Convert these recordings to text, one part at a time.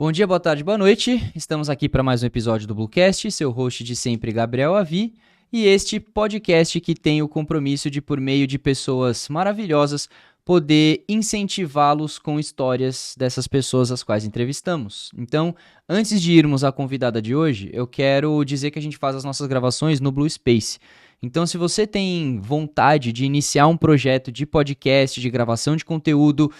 Bom dia, boa tarde, boa noite. Estamos aqui para mais um episódio do Bluecast, seu host de sempre, Gabriel Avi, e este podcast que tem o compromisso de, por meio de pessoas maravilhosas, poder incentivá-los com histórias dessas pessoas as quais entrevistamos. Então, antes de irmos à convidada de hoje, eu quero dizer que a gente faz as nossas gravações no Blue Space. Então, se você tem vontade de iniciar um projeto de podcast, de gravação de conteúdo,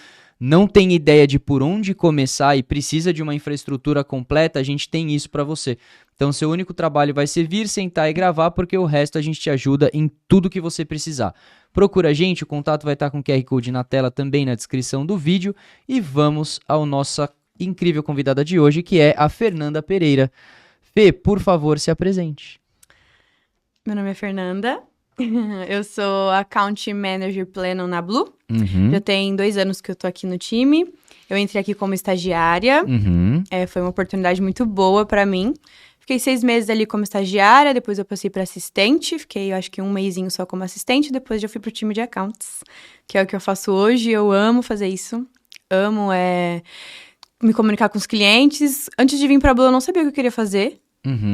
não tem ideia de por onde começar e precisa de uma infraestrutura completa, a gente tem isso para você. Então, seu único trabalho vai ser vir, sentar e gravar, porque o resto a gente te ajuda em tudo que você precisar. Procura a gente, o contato vai estar com o QR Code na tela, também na descrição do vídeo. E vamos à nossa incrível convidada de hoje, que é a Fernanda Pereira. Fê, por favor, se apresente. Meu nome é Fernanda, eu sou Account Manager Pleno na Blue. Já tem 2 anos que eu tô aqui no time. Eu entrei aqui como estagiária, foi uma oportunidade muito boa pra mim. Fiquei 6 meses ali como estagiária, depois eu passei pra assistente. Fiquei, eu acho que 1 mesinho só como assistente, depois já fui pro time de accounts, que é o que eu faço hoje. Eu amo fazer isso, amo me comunicar com os clientes. Antes de vir pra Blue, eu não sabia o que eu queria fazer,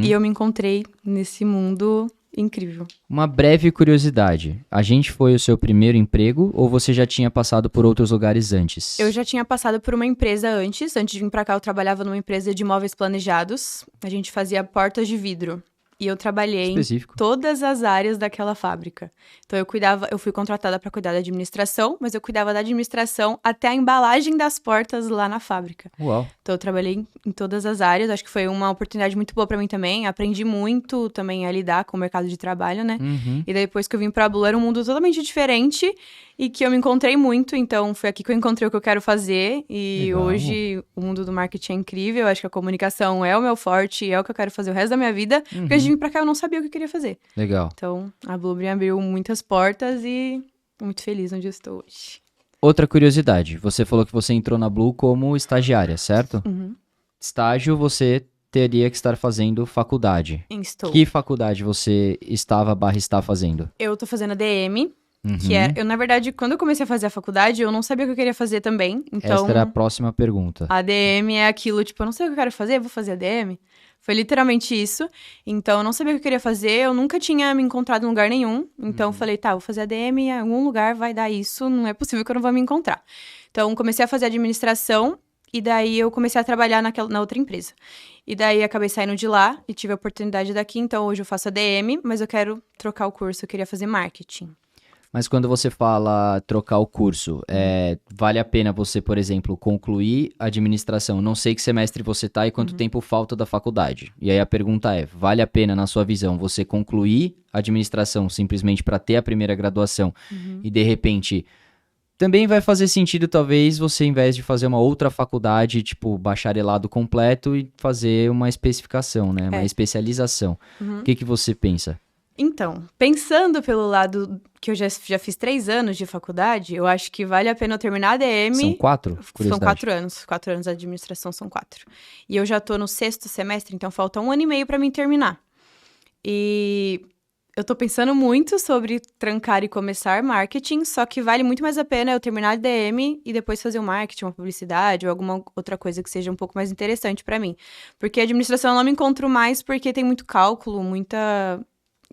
e eu me encontrei nesse mundo incrível. Uma breve curiosidade, a gente foi o seu primeiro emprego ou você já tinha passado por outros lugares antes? Eu já tinha passado por uma empresa antes de vir pra cá eu trabalhava numa empresa de móveis planejados, a gente fazia portas de vidro. E eu trabalhei em todas as áreas daquela fábrica. Então, eu fui contratada para cuidar da administração, mas eu cuidava da administração até a embalagem das portas lá na fábrica. Uau! Então, eu trabalhei em todas as áreas. Acho que foi uma oportunidade muito boa para mim também. Aprendi muito também a lidar com o mercado de trabalho, né? E daí, depois que eu vim pra Blue, era um mundo totalmente diferente e que eu me encontrei muito. Então, foi aqui que eu encontrei o que eu quero fazer. E Legal. Hoje, o mundo do marketing é incrível. Eu acho que a comunicação é o meu forte, é o que eu quero fazer o resto da minha vida. Porque antes de vir pra cá, eu não sabia o que eu queria fazer. Legal. Então, a Blue me abriu muitas portas e muito feliz onde eu estou hoje. Outra curiosidade, você falou que você entrou na Blue como estagiária, certo? Estágio, você teria que estar fazendo faculdade. Estou. Que faculdade você está fazendo? Eu tô fazendo ADM, que eu, na verdade, quando eu comecei a fazer a faculdade, eu não sabia o que eu queria fazer também. Então, Esta era a próxima pergunta. ADM é aquilo, tipo, eu não sei o que eu quero fazer, vou fazer ADM. Foi literalmente isso. Então, eu não sabia o que eu queria fazer, eu nunca tinha me encontrado em lugar nenhum. Então, eu falei, tá, vou fazer ADM, em algum lugar vai dar isso, não é possível que eu não vou me encontrar. Então, comecei a fazer administração e daí eu comecei a trabalhar na outra empresa. E daí, acabei saindo de lá e tive a oportunidade daqui. Então, hoje eu faço ADM, mas eu quero trocar o curso, eu queria fazer marketing. Mas quando você fala trocar o curso, vale a pena você, por exemplo, concluir a administração? Não sei que semestre você tá e quanto tempo falta da faculdade. E aí a pergunta é, vale a pena, na sua visão, você concluir a administração simplesmente para ter a primeira graduação e, de repente, também vai fazer sentido, talvez, você, em vez de fazer uma outra faculdade, tipo, bacharelado completo e fazer uma especificação, né? Uma especialização. O que você pensa? Então, pensando pelo lado que eu já fiz 3 anos de faculdade, eu acho que vale a pena eu terminar a ADM. São 4? São 4 anos. 4 anos de administração são 4. E eu já tô no 6º semestre, então falta 1 ano e meio pra mim terminar. E eu tô pensando muito sobre trancar e começar marketing, só que vale muito mais a pena eu terminar a ADM e depois fazer um marketing, uma publicidade ou alguma outra coisa que seja um pouco mais interessante pra mim. Porque a administração eu não me encontro mais porque tem muito cálculo, muita...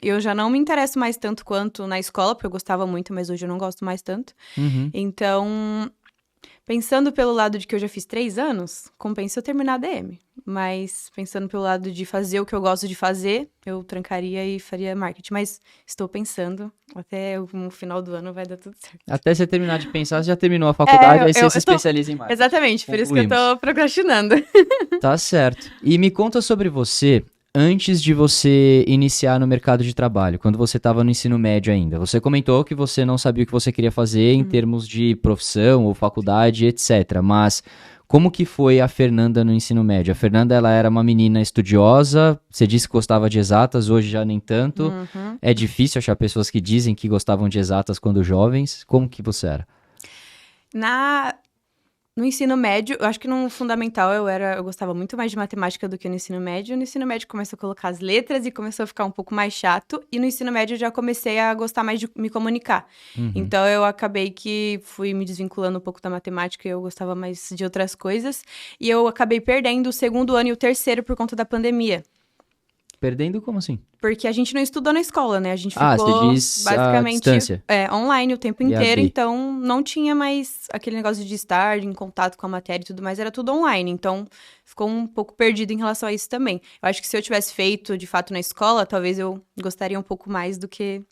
Eu já não me interesso mais tanto quanto na escola, porque eu gostava muito, mas hoje eu não gosto mais tanto. Então, pensando pelo lado de que eu já fiz 3 anos, compensa eu terminar a ADM. Mas pensando pelo lado de fazer o que eu gosto de fazer, eu trancaria e faria marketing. Mas estou pensando, até o final do ano vai dar tudo certo. Até você terminar de pensar, você já terminou a faculdade, aí você se especializa em marketing. Exatamente, por isso que eu tô procrastinando. Tá certo. E me conta sobre você... Antes de você iniciar no mercado de trabalho, quando você estava no ensino médio ainda, você comentou que você não sabia o que você queria fazer em termos de profissão ou faculdade, etc. Mas como que foi a Fernanda no ensino médio? A Fernanda, ela era uma menina estudiosa, você disse que gostava de exatas, hoje já nem tanto. É difícil achar pessoas que dizem que gostavam de exatas quando jovens. Como que você era? No ensino médio, eu acho que no fundamental eu gostava muito mais de matemática do que no ensino médio. No ensino médio começou a colocar as letras e começou a ficar um pouco mais chato. E no ensino médio eu já comecei a gostar mais de me comunicar. Então eu acabei que fui me desvinculando um pouco da matemática e eu gostava mais de outras coisas. E eu acabei perdendo o segundo ano e o terceiro por conta da pandemia. Perdendo como assim? Porque a gente não estudou na escola, né? A gente Você ficou diz basicamente a distância. Online o tempo inteiro, EAD. então não tinha mais aquele negócio de estar em contato com a matéria e tudo mais, era tudo online, então ficou um pouco perdido em relação a isso também. Eu acho que se eu tivesse feito de fato na escola, talvez eu gostaria um pouco mais do que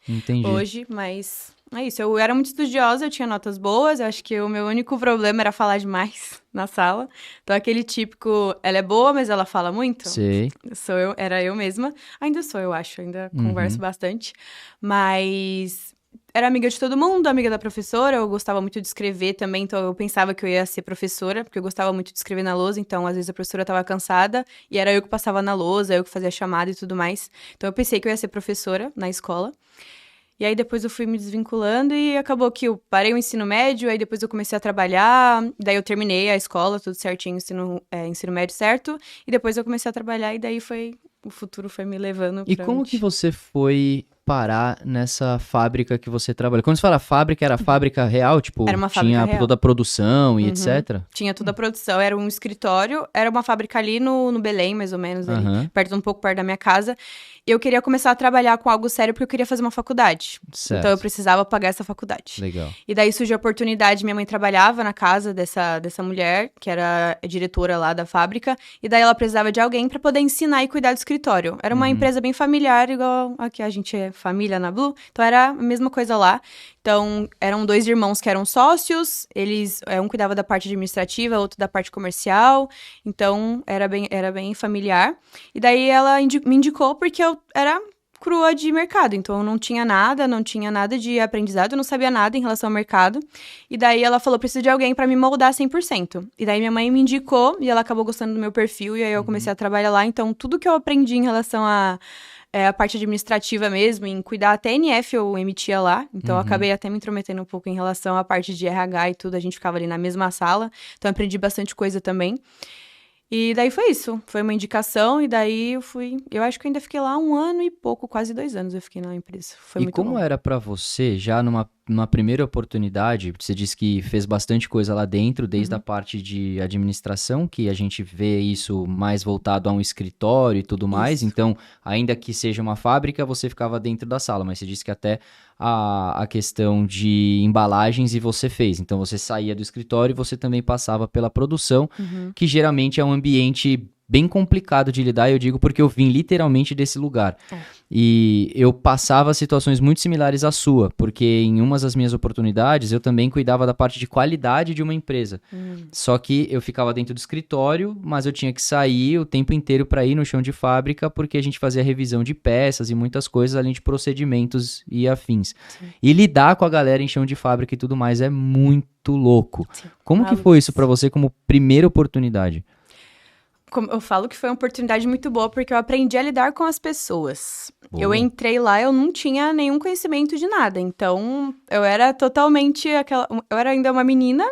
Entendi. hoje, mas é isso. Eu era muito estudiosa, eu tinha notas boas, eu acho que o meu único problema era falar demais na sala. Então, aquele típico, ela é boa, mas ela fala muito. Sei. Era eu mesma. Ainda sou, eu acho, ainda converso bastante. Mas era amiga de todo mundo, amiga da professora, eu gostava muito de escrever também, então eu pensava que eu ia ser professora, porque eu gostava muito de escrever na lousa, então às vezes a professora estava cansada, e era eu que passava na lousa, eu que fazia a chamada e tudo mais. Então eu pensei que eu ia ser professora na escola. E aí depois eu fui me desvinculando e acabou que eu parei o ensino médio, aí depois eu comecei a trabalhar, daí eu terminei a escola, tudo certinho, ensino médio certo, e depois eu comecei a trabalhar e daí o futuro foi me levando E pra como onde... que você foi parar nessa fábrica que você trabalha? Quando você fala fábrica, era fábrica real? Tipo, Era uma fábrica tinha real. toda a produção e etc? Tinha toda a produção, era um escritório, era uma fábrica ali no Belém, mais ou menos, ali, um pouco perto da minha casa. E eu queria começar a trabalhar com algo sério porque eu queria fazer uma faculdade. Certo. Então eu precisava pagar essa faculdade. Legal. E daí surgiu a oportunidade, minha mãe trabalhava na casa dessa mulher, que era diretora lá da fábrica, e daí ela precisava de alguém para poder ensinar e cuidar do escritório. Era uma empresa bem familiar, igual aqui a gente é família na Blue, então era a mesma coisa lá. Então, eram 2 irmãos que eram sócios, um cuidava da parte administrativa, outro da parte comercial, então era bem familiar. E daí ela me indicou porque eu era crua de mercado, então eu não tinha nada de aprendizado, eu não sabia nada em relação ao mercado. E daí ela falou, preciso de alguém para me moldar 100%. E daí minha mãe me indicou e ela acabou gostando do meu perfil e aí eu comecei a trabalhar lá. Então, tudo que eu aprendi em relação a parte administrativa mesmo, em cuidar até NF eu emitia lá, então eu acabei até me intrometendo um pouco em relação à parte de RH e tudo, a gente ficava ali na mesma sala, então eu aprendi bastante coisa também. E daí foi isso, foi uma indicação e daí eu acho que eu ainda fiquei lá 1 ano e pouco, quase 2 anos eu fiquei na empresa, foi muito bom. E como era pra você, já numa primeira oportunidade, você disse que fez bastante coisa lá dentro, desde a parte de administração, que a gente vê isso mais voltado a um escritório e tudo mais, então, ainda que seja uma fábrica, você ficava dentro da sala, mas você disse que até a questão de embalagens e você fez, então você saía do escritório e você também passava pela produção, que geralmente é um ambiente bem complicado de lidar, eu digo porque eu vim literalmente desse lugar. E eu passava situações muito similares à sua, porque em umas das minhas oportunidades eu também cuidava da parte de qualidade de uma empresa. Só que eu ficava dentro do escritório, mas eu tinha que sair o tempo inteiro para ir no chão de fábrica, porque a gente fazia revisão de peças e muitas coisas, além de procedimentos e afins. E lidar com a galera em chão de fábrica e tudo mais é muito louco. Como que foi isso para você como primeira oportunidade? Como eu falo que foi uma oportunidade muito boa, porque eu aprendi a lidar com as pessoas. Boa. Eu entrei lá, eu não tinha nenhum conhecimento de nada. Então, eu era totalmente eu era ainda uma menina,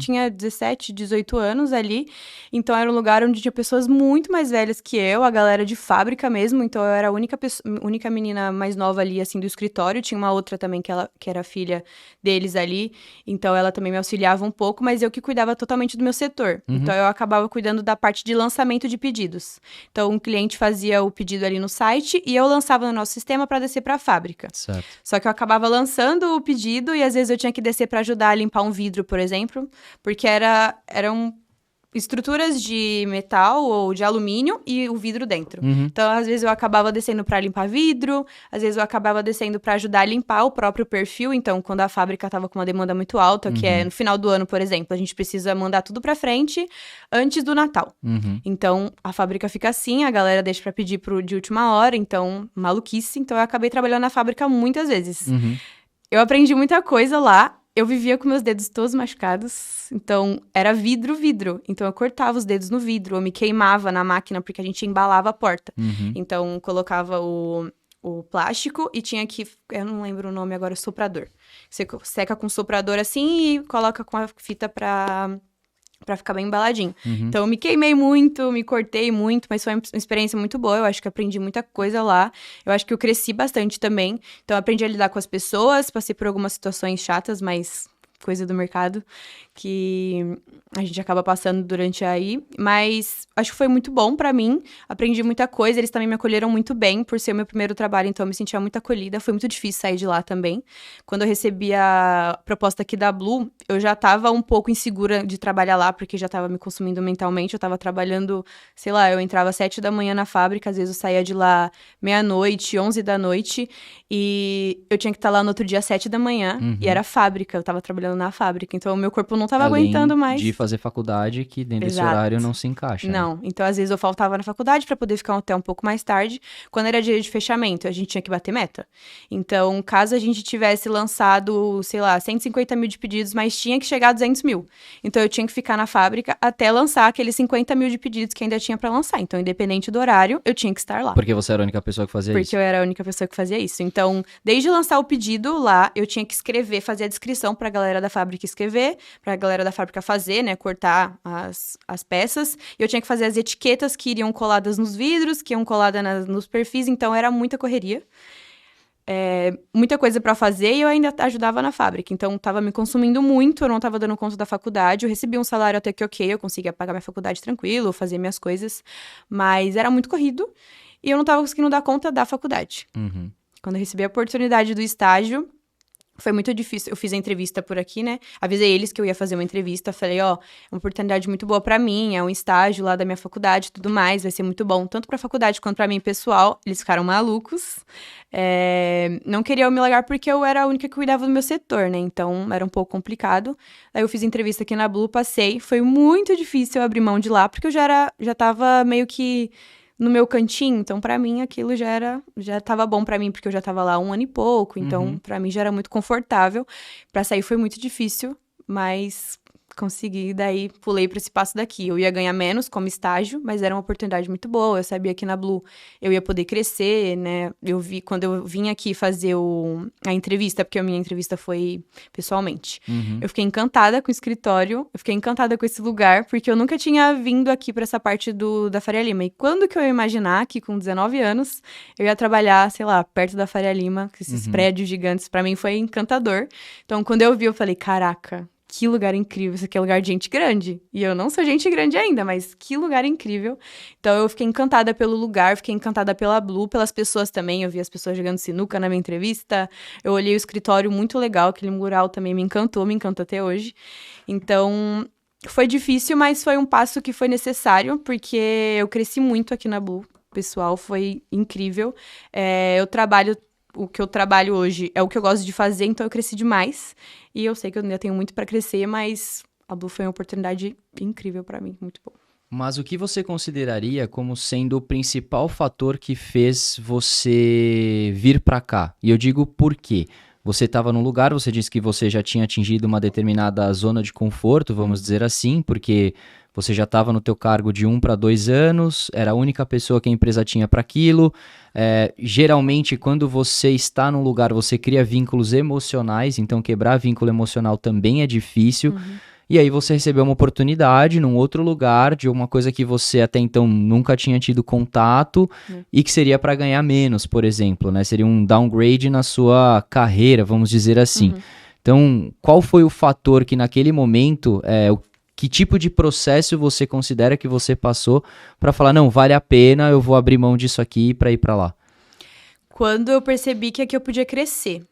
tinha 17, 18 anos ali. Então, era um lugar onde tinha pessoas muito mais velhas que eu, a galera de fábrica mesmo. Então, eu era a única menina mais nova ali, assim, do escritório. Tinha uma outra também que era filha deles ali. Então, ela também me auxiliava um pouco, mas eu que cuidava totalmente do meu setor. Então, eu acabava cuidando da parte de lançamento de pedidos. Então, um cliente fazia o pedido ali no site e eu lançava no nosso sistema para descer para a fábrica. Certo. Só que eu acabava lançando o pedido e às vezes eu tinha que descer para ajudar a limpar um vidro, por exemplo, porque eram estruturas de metal ou de alumínio e o vidro dentro. Então, às vezes eu acabava descendo para limpar vidro, às vezes eu acabava descendo para ajudar a limpar o próprio perfil. Então, quando a fábrica estava com uma demanda muito alta, que é no final do ano, por exemplo, a gente precisa mandar tudo para frente antes do Natal. Então, a fábrica fica assim, a galera deixa para pedir de última hora, então, maluquice. Então, eu acabei trabalhando na fábrica muitas vezes. Eu aprendi muita coisa lá. Eu vivia com meus dedos todos machucados, então era vidro. Então eu cortava os dedos no vidro, eu me queimava na máquina porque a gente embalava a porta. Então colocava o plástico e tinha que, eu não lembro o nome agora, soprador. Você seca com soprador assim e coloca com a fita pra ficar bem embaladinho. Então, eu me queimei muito, me cortei muito, mas foi uma experiência muito boa. Eu acho que aprendi muita coisa lá. Eu acho que eu cresci bastante também. Então, eu aprendi a lidar com as pessoas, passei por algumas situações chatas, mas coisa do mercado, que a gente acaba passando durante aí. Mas acho que foi muito bom pra mim. Aprendi muita coisa. Eles também me acolheram muito bem, por ser o meu primeiro trabalho. Então, eu me sentia muito acolhida. Foi muito difícil sair de lá também. Quando eu recebi a proposta aqui da Blue, eu já tava um pouco insegura de trabalhar lá, porque já tava me consumindo mentalmente. Eu tava trabalhando, sei lá, eu entrava às 7 da manhã na fábrica. Às vezes eu saía de lá meia-noite, 11 da noite. E eu tinha que estar lá no outro dia às 7 da manhã. E era fábrica, eu tava trabalhando na fábrica. Então, o meu corpo não tava aguentando mais. De fazer faculdade, que dentro desse horário não se encaixa. Não, né? então às vezes eu faltava na faculdade pra poder ficar até um pouco mais tarde. Quando era dia de fechamento, a gente tinha que bater meta. Então, caso a gente tivesse lançado, sei lá, 150 mil de pedidos, mas tinha que chegar a 200 mil. Então, eu tinha que ficar na fábrica até lançar aqueles 50 mil de pedidos que ainda tinha pra lançar. Então, independente do horário, eu tinha que estar lá. Porque você era a única pessoa que fazia isso. Porque eu era a única pessoa que fazia isso. Então, desde lançar o pedido lá, eu tinha que escrever, fazer a descrição pra galera da fábrica escrever, pra galera da fábrica fazer, né, cortar as peças. E eu tinha que fazer as etiquetas que iriam coladas nos vidros, que iam coladas nos perfis. Então, era muita correria. Muita coisa pra fazer e eu ainda ajudava na fábrica. Então, tava me consumindo muito, eu não tava dando conta da faculdade. Eu recebi um salário até que ok, eu conseguia pagar minha faculdade tranquilo, fazer minhas coisas. Mas era muito corrido e eu não tava conseguindo dar conta da faculdade. Quando eu recebi a oportunidade do estágio, foi muito difícil. Eu fiz a entrevista por aqui, né? Avisei eles que eu ia fazer uma entrevista. Falei, ó, é uma oportunidade muito boa pra mim. É um estágio lá da minha faculdade e tudo mais. Vai ser muito bom, tanto pra faculdade quanto pra mim pessoal. Eles ficaram malucos. Não queriam me largar porque eu era a única que cuidava do meu setor, né? Então, era um pouco complicado. Aí eu fiz a entrevista aqui na Blue, passei. Foi muito difícil eu abrir mão de lá, porque eu já tava meio que no meu cantinho, então pra mim aquilo já tava bom pra mim, porque eu já tava lá 1 ano e pouco, então pra mim já era muito confortável. Pra sair foi muito difícil, mas consegui, daí pulei pra esse passo daqui. Eu ia ganhar menos como estágio, mas era uma oportunidade muito boa. Eu sabia que na Blue eu ia poder crescer, né? Quando eu vim aqui fazer a entrevista, porque a minha entrevista foi pessoalmente. Eu fiquei encantada com o escritório, eu fiquei encantada com esse lugar, porque eu nunca tinha vindo aqui pra essa parte da Faria Lima. E quando que eu ia imaginar que com 19 anos eu ia trabalhar, sei lá, perto da Faria Lima, com esses prédios gigantes, pra mim foi encantador. Então, quando eu vi, eu falei, caraca, que lugar incrível, isso aqui é lugar de gente grande. E eu não sou gente grande ainda, mas que lugar incrível. Então, eu fiquei encantada pelo lugar, fiquei encantada pela Blue, pelas pessoas também. Eu vi as pessoas jogando sinuca na minha entrevista. Eu olhei o escritório, muito legal, aquele mural também me encantou até hoje. Então, foi difícil, mas foi um passo que foi necessário, porque eu cresci muito aqui na Blue. O pessoal foi incrível. O que eu trabalho hoje é o que eu gosto de fazer, então eu cresci demais. E eu sei que eu ainda tenho muito pra crescer, mas a Blue foi uma oportunidade incrível pra mim, muito boa. Mas o que você consideraria como sendo o principal fator que fez você vir pra cá? E eu digo por quê? Você estava num lugar, você disse que você já tinha atingido uma determinada zona de conforto, vamos dizer assim, porque você já estava no teu cargo de 1 para 2 anos, era a única pessoa que a empresa tinha para aquilo. Geralmente, quando você está num lugar, você cria vínculos emocionais, então quebrar vínculo emocional também é difícil. E aí você recebeu uma oportunidade num outro lugar, de uma coisa que você até então nunca tinha tido contato e que seria para ganhar menos, por exemplo, né? Seria um downgrade na sua carreira, vamos dizer assim. Então, qual foi o fator que naquele momento, que tipo de processo você considera que você passou para falar, não, vale a pena, eu vou abrir mão disso aqui para ir para lá? Quando eu percebi que aqui eu podia crescer.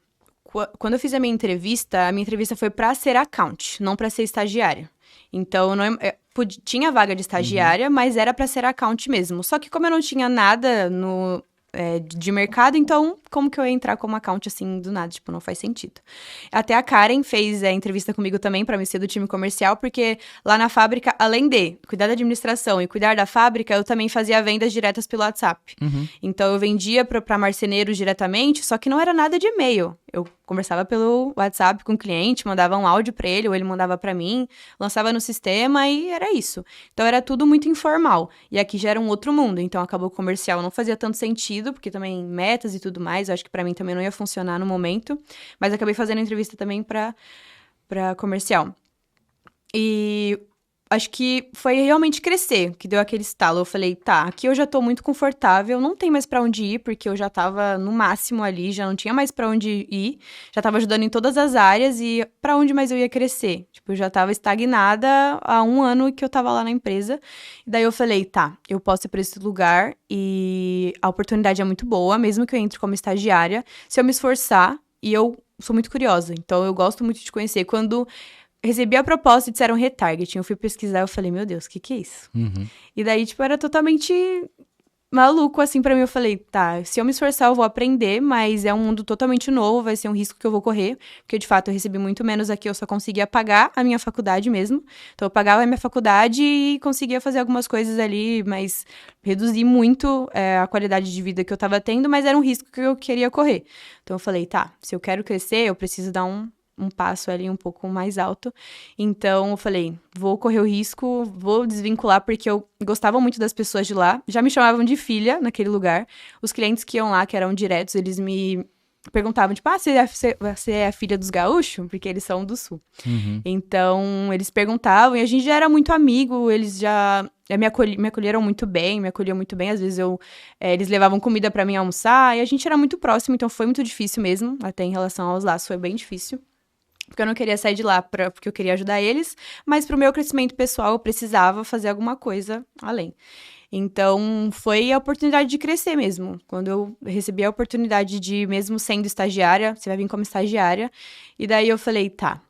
Quando eu fiz a minha entrevista foi para ser account, não para ser estagiária. Então, tinha vaga de estagiária, mas era para ser account mesmo. Só que como eu não tinha nada de mercado, então como que eu ia entrar como account, assim, do nada, tipo, não faz sentido. Até a Karen fez a entrevista comigo também pra me ser do time comercial, porque lá na fábrica, além de cuidar da administração e cuidar da fábrica, eu também fazia vendas diretas pelo WhatsApp. Então, eu vendia pra marceneiros diretamente, só que não era nada de e-mail. Eu conversava pelo WhatsApp com o cliente, mandava um áudio pra ele, ou ele mandava pra mim, lançava no sistema e era isso. Então, era tudo muito informal. E aqui já era um outro mundo, então acabou o comercial. Não fazia tanto sentido, porque também metas e tudo mais, eu acho que pra mim também não ia funcionar no momento. Mas acabei fazendo entrevista também pra comercial. E acho que foi realmente crescer, que deu aquele estalo. Eu falei, tá, aqui eu já tô muito confortável, não tem mais pra onde ir, porque eu já tava no máximo ali, já não tinha mais pra onde ir, já tava ajudando em todas as áreas e pra onde mais eu ia crescer? Tipo, eu já tava estagnada há 1 ano que eu tava lá na empresa. E daí eu falei, tá, eu posso ir pra esse lugar e a oportunidade é muito boa, mesmo que eu entre como estagiária, se eu me esforçar, e eu sou muito curiosa, então eu gosto muito de conhecer. Quando recebi a proposta e disseram retargeting. Eu fui pesquisar, eu falei, meu Deus, o que é isso? E daí, tipo, era totalmente maluco, assim, pra mim. Eu falei, tá, se eu me esforçar, eu vou aprender, mas é um mundo totalmente novo, vai ser um risco que eu vou correr, porque, de fato, eu recebi muito menos aqui, eu só conseguia pagar a minha faculdade mesmo. Então, eu pagava a minha faculdade e conseguia fazer algumas coisas ali, mas reduzir muito a qualidade de vida que eu tava tendo, mas era um risco que eu queria correr. Então, eu falei, tá, se eu quero crescer, eu preciso dar um passo ali um pouco mais alto. Então, eu falei, vou correr o risco, vou desvincular, porque eu gostava muito das pessoas de lá. Já me chamavam de filha naquele lugar. Os clientes que iam lá, que eram diretos, eles me perguntavam, tipo, você é a filha dos gaúchos? Porque eles são do sul. Então, eles perguntavam, e a gente já era muito amigo, eles já me acolheram muito bem, me acolhiam muito bem. Às vezes, eles levavam comida pra mim almoçar, e a gente era muito próximo, então foi muito difícil mesmo, até em relação aos laços, foi bem difícil. Porque eu não queria sair de lá porque eu queria ajudar eles, mas pro meu crescimento pessoal eu precisava fazer alguma coisa além. Então, foi a oportunidade de crescer mesmo. Quando eu recebi a oportunidade de, mesmo sendo estagiária, você vai vir como estagiária, e daí eu falei, tá,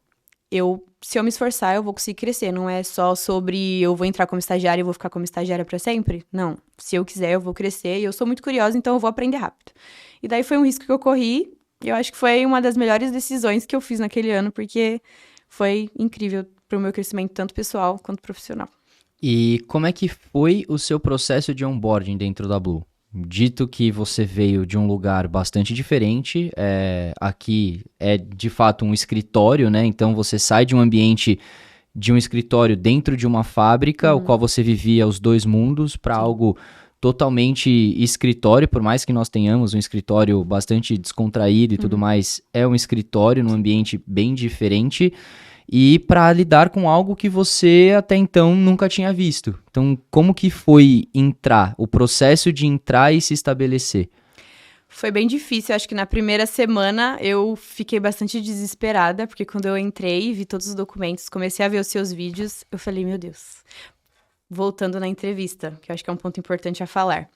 se eu me esforçar, eu vou conseguir crescer. Não é só sobre eu vou entrar como estagiária e vou ficar como estagiária pra sempre. Não. Se eu quiser, eu vou crescer, e eu sou muito curiosa, então eu vou aprender rápido. E daí foi um risco que eu corri. Eu acho que foi uma das melhores decisões que eu fiz naquele ano, porque foi incrível para o meu crescimento, tanto pessoal quanto profissional. E como é que foi o seu processo de onboarding dentro da Blue? Dito que você veio de um lugar bastante diferente, aqui é de fato um escritório, né? Então você sai de um ambiente de um escritório dentro de uma fábrica, o qual você vivia os dois mundos, para algo totalmente escritório, por mais que nós tenhamos um escritório bastante descontraído e tudo mais, é um escritório num ambiente bem diferente, e para lidar com algo que você até então nunca tinha visto. Então, como que foi o processo de entrar e se estabelecer? Foi bem difícil, acho que na primeira semana eu fiquei bastante desesperada, porque quando eu entrei, vi todos os documentos, comecei a ver os seus vídeos, eu falei, meu Deus. Voltando na entrevista, que eu acho que é um ponto importante a falar.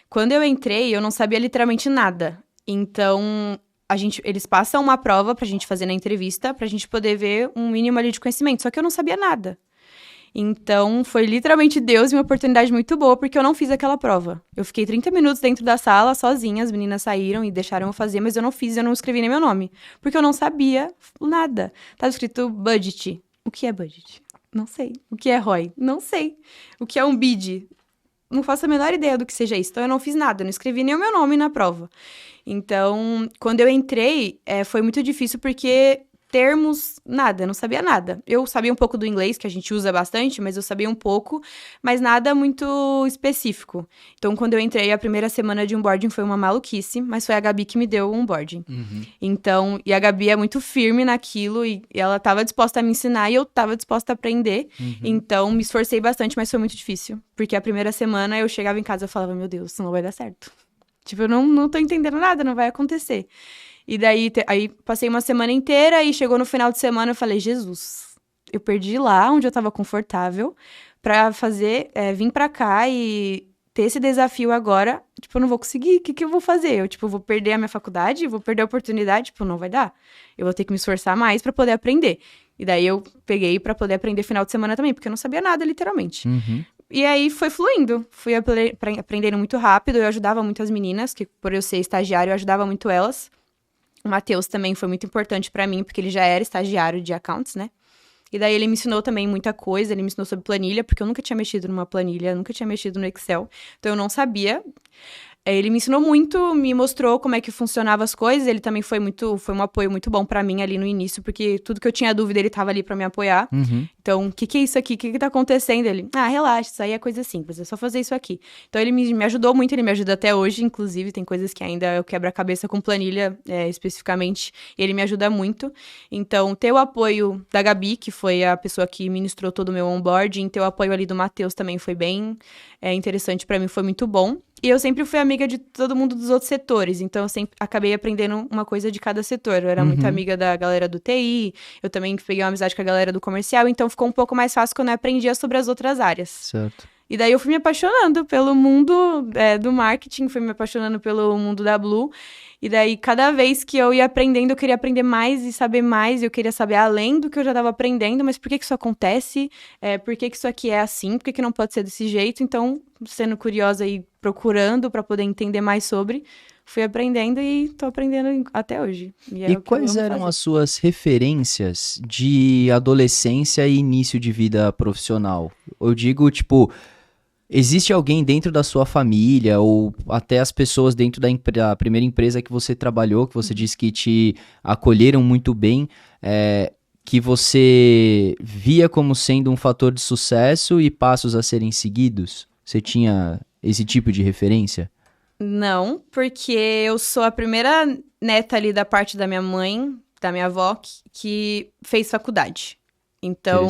Quando eu entrei, eu não sabia literalmente nada. Então, eles passam uma prova pra gente fazer na entrevista, pra gente poder ver um mínimo ali de conhecimento. Só que eu não sabia nada. Então, foi literalmente Deus e uma oportunidade muito boa, porque eu não fiz aquela prova. Eu fiquei 30 minutos dentro da sala, sozinha, as meninas saíram e deixaram eu fazer, mas eu não fiz, eu não escrevi nem meu nome. Porque eu não sabia nada. Tava escrito budget. O que é budget? Não sei. O que é ROI? Não sei. O que é um bid? Não faço a menor ideia do que seja isso. Então, eu não fiz nada. Eu não escrevi nem o meu nome na prova. Então, quando eu entrei, foi muito difícil porque termos, nada. Eu não sabia nada. Eu sabia um pouco do inglês, que a gente usa bastante, mas eu sabia um pouco, mas nada muito específico. Então, quando eu entrei, a primeira semana de onboarding foi uma maluquice, mas foi a Gabi que me deu o onboarding. Então, e a Gabi é muito firme naquilo, e ela estava disposta a me ensinar, e eu estava disposta a aprender. Então, me esforcei bastante, mas foi muito difícil. Porque a primeira semana, eu chegava em casa e falava, meu Deus, isso não vai dar certo. Tipo, eu não tô entendendo nada, não vai acontecer. E daí, aí passei uma semana inteira e chegou no final de semana, eu falei, Jesus, eu perdi lá onde eu tava confortável pra fazer, vir pra cá e ter esse desafio agora, tipo, eu não vou conseguir, o que eu vou fazer? Eu, tipo, vou perder a minha faculdade, vou perder a oportunidade, tipo, não vai dar. Eu vou ter que me esforçar mais pra poder aprender. E daí eu peguei pra poder aprender final de semana também, porque eu não sabia nada, literalmente. E aí foi fluindo, fui aprendendo muito rápido, eu ajudava muito as meninas, que por eu ser estagiário, eu ajudava muito elas. O Matheus também foi muito importante pra mim, porque ele já era estagiário de accounts, né? E daí ele me ensinou também muita coisa, ele me ensinou sobre planilha, porque eu nunca tinha mexido numa planilha, nunca tinha mexido no Excel, então eu não sabia. Ele me ensinou muito, me mostrou como é que funcionavam as coisas, ele também foi um apoio muito bom pra mim ali no início, porque tudo que eu tinha dúvida, ele tava ali pra me apoiar. Uhum. Então, o que é isso aqui? O que tá acontecendo? Ele, relaxa, isso aí é coisa simples, é só fazer isso aqui. Então, ele me ajudou muito, ele me ajuda até hoje, inclusive, tem coisas que ainda eu quebro a cabeça com planilha, especificamente, e ele me ajuda muito. Então, ter o apoio da Gabi, que foi a pessoa que ministrou todo o meu onboarding, ter o apoio ali do Matheus também foi bem interessante pra mim, foi muito bom. E eu sempre fui amiga de todo mundo dos outros setores, então eu sempre acabei aprendendo uma coisa de cada setor. Eu era muito amiga da galera do TI, eu também peguei uma amizade com a galera do comercial, então ficou um pouco mais fácil quando eu aprendia sobre as outras áreas. Certo. E daí eu fui me apaixonando pelo mundo do marketing, fui me apaixonando pelo mundo da Blue. E daí, cada vez que eu ia aprendendo, eu queria aprender mais e saber mais. Eu queria saber além do que eu já estava aprendendo, mas por que isso acontece? Por que isso aqui é assim? Por que não pode ser desse jeito? Então, sendo curiosa e procurando para poder entender mais sobre, fui aprendendo e tô aprendendo até hoje. E quais eram as suas referências de adolescência e início de vida profissional? Eu digo, tipo, existe alguém dentro da sua família ou até as pessoas dentro da primeira empresa que você trabalhou, que você disse que te acolheram muito bem, que você via como sendo um fator de sucesso e passos a serem seguidos? Você tinha esse tipo de referência? Não, porque eu sou a primeira neta ali da parte da minha mãe, da minha avó, que fez faculdade. Então,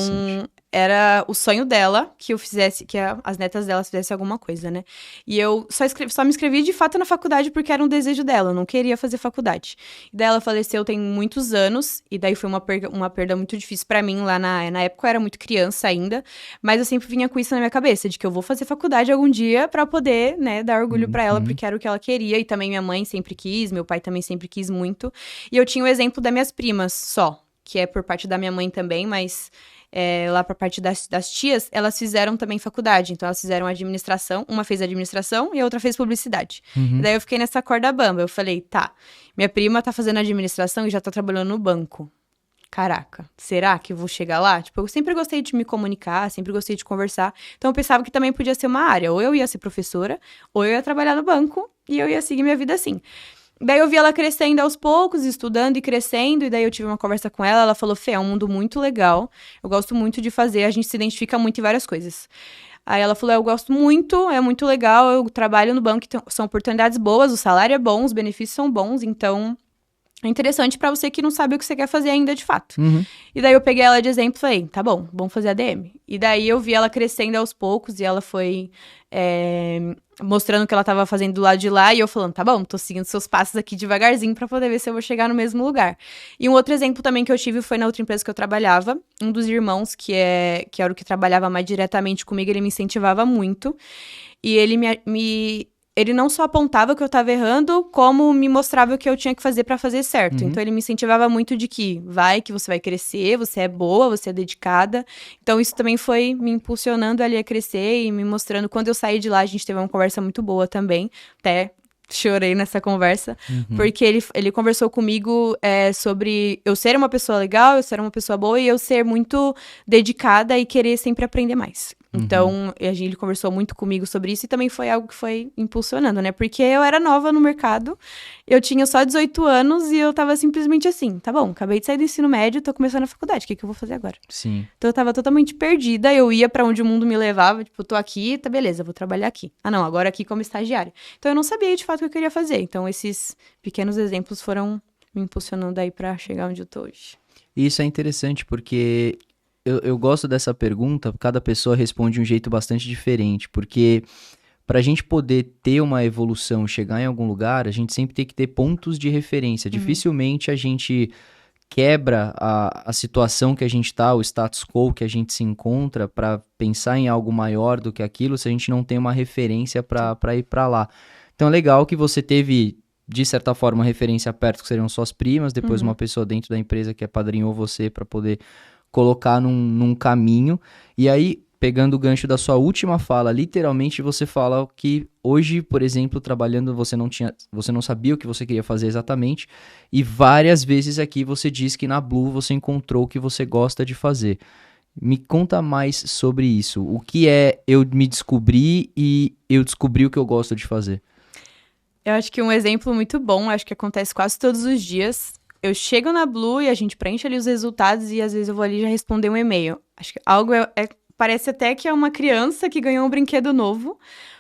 era o sonho dela que eu fizesse, que as netas dela fizessem alguma coisa, né? E eu só me inscrevi de fato na faculdade porque era um desejo dela, eu não queria fazer faculdade. E daí ela faleceu tem muitos anos, e daí foi uma perda muito difícil pra mim lá na época eu era muito criança ainda, mas eu sempre vinha com isso na minha cabeça, de que eu vou fazer faculdade algum dia pra poder, né, dar orgulho pra ela, porque era o que ela queria, e também minha mãe sempre quis, meu pai também sempre quis muito. E eu tinha o exemplo das minhas primas só, que é por parte da minha mãe também, mas lá por parte das tias, elas fizeram também faculdade. Então, elas fizeram administração, uma fez administração e a outra fez publicidade. E daí eu fiquei nessa corda bamba. Eu falei, tá, minha prima tá fazendo administração e já tá trabalhando no banco. Caraca, será que eu vou chegar lá? Tipo, eu sempre gostei de me comunicar, sempre gostei de conversar. Então, eu pensava que também podia ser uma área. Ou eu ia ser professora, ou eu ia trabalhar no banco e eu ia seguir minha vida assim. Daí eu vi ela crescendo aos poucos, estudando e crescendo, e daí eu tive uma conversa com ela, ela falou, Fê, é um mundo muito legal, eu gosto muito de fazer, a gente se identifica muito em várias coisas. Aí ela falou, eu gosto muito, é muito legal, eu trabalho no banco, então, são oportunidades boas, o salário é bom, os benefícios são bons, então é interessante pra você que não sabe o que você quer fazer ainda de fato. E daí eu peguei ela de exemplo e falei, tá bom, vamos fazer ADM. E daí eu vi ela crescendo aos poucos e ela foi mostrando o que ela tava fazendo do lado de lá e eu falando, tá bom, tô seguindo seus passos aqui devagarzinho pra poder ver se eu vou chegar no mesmo lugar. E um outro exemplo também que eu tive foi na outra empresa que eu trabalhava, um dos irmãos que era o que trabalhava mais diretamente comigo, ele me incentivava muito e ele não só apontava que eu tava errando, como me mostrava o que eu tinha que fazer pra fazer certo. Então, ele me incentivava muito de que você vai crescer, você é boa, você é dedicada. Então, isso também foi me impulsionando ali a crescer e me mostrando. Quando eu saí de lá, a gente teve uma conversa muito boa também. Até chorei nessa conversa, porque ele conversou comigo sobre eu ser uma pessoa legal, eu ser uma pessoa boa e eu ser muito dedicada e querer sempre aprender mais. Então, ele conversou muito comigo sobre isso e também foi algo que foi impulsionando, né? Porque eu era nova no mercado, eu tinha só 18 anos e eu tava simplesmente assim, tá bom, acabei de sair do ensino médio, tô começando a faculdade, o que eu vou fazer agora? Sim. Então, eu tava totalmente perdida, eu ia pra onde o mundo me levava, tipo, tô aqui, tá beleza, vou trabalhar aqui. Ah, não, agora aqui como estagiária. Então, eu não sabia de fato o que eu queria fazer. Então, esses pequenos exemplos foram me impulsionando aí pra chegar onde eu tô hoje. Isso é interessante porque eu gosto dessa pergunta, cada pessoa responde de um jeito bastante diferente, porque para a gente poder ter uma evolução, chegar em algum lugar, a gente sempre tem que ter pontos de referência. Dificilmente a gente quebra a situação que a gente está, o status quo que a gente se encontra para pensar em algo maior do que aquilo, se a gente não tem uma referência para ir para lá. Então é legal que você teve, de certa forma, uma referência perto, que seriam suas primas, depois uma pessoa dentro da empresa que apadrinhou você para poder colocar num caminho. E aí, pegando o gancho da sua última fala, literalmente você fala que hoje, por exemplo, trabalhando, você não sabia o que você queria fazer exatamente, e várias vezes aqui você diz que na Blue você encontrou o que você gosta de fazer. Me conta mais sobre isso. O que é eu me descobri e eu descobri o que eu gosto de fazer? Eu acho que um exemplo muito bom, acho que acontece quase todos os dias. Eu chego na Blue e a gente preenche ali os resultados e às vezes eu vou ali já responder um e-mail. Acho que algo parece até que é uma criança que ganhou um brinquedo novo,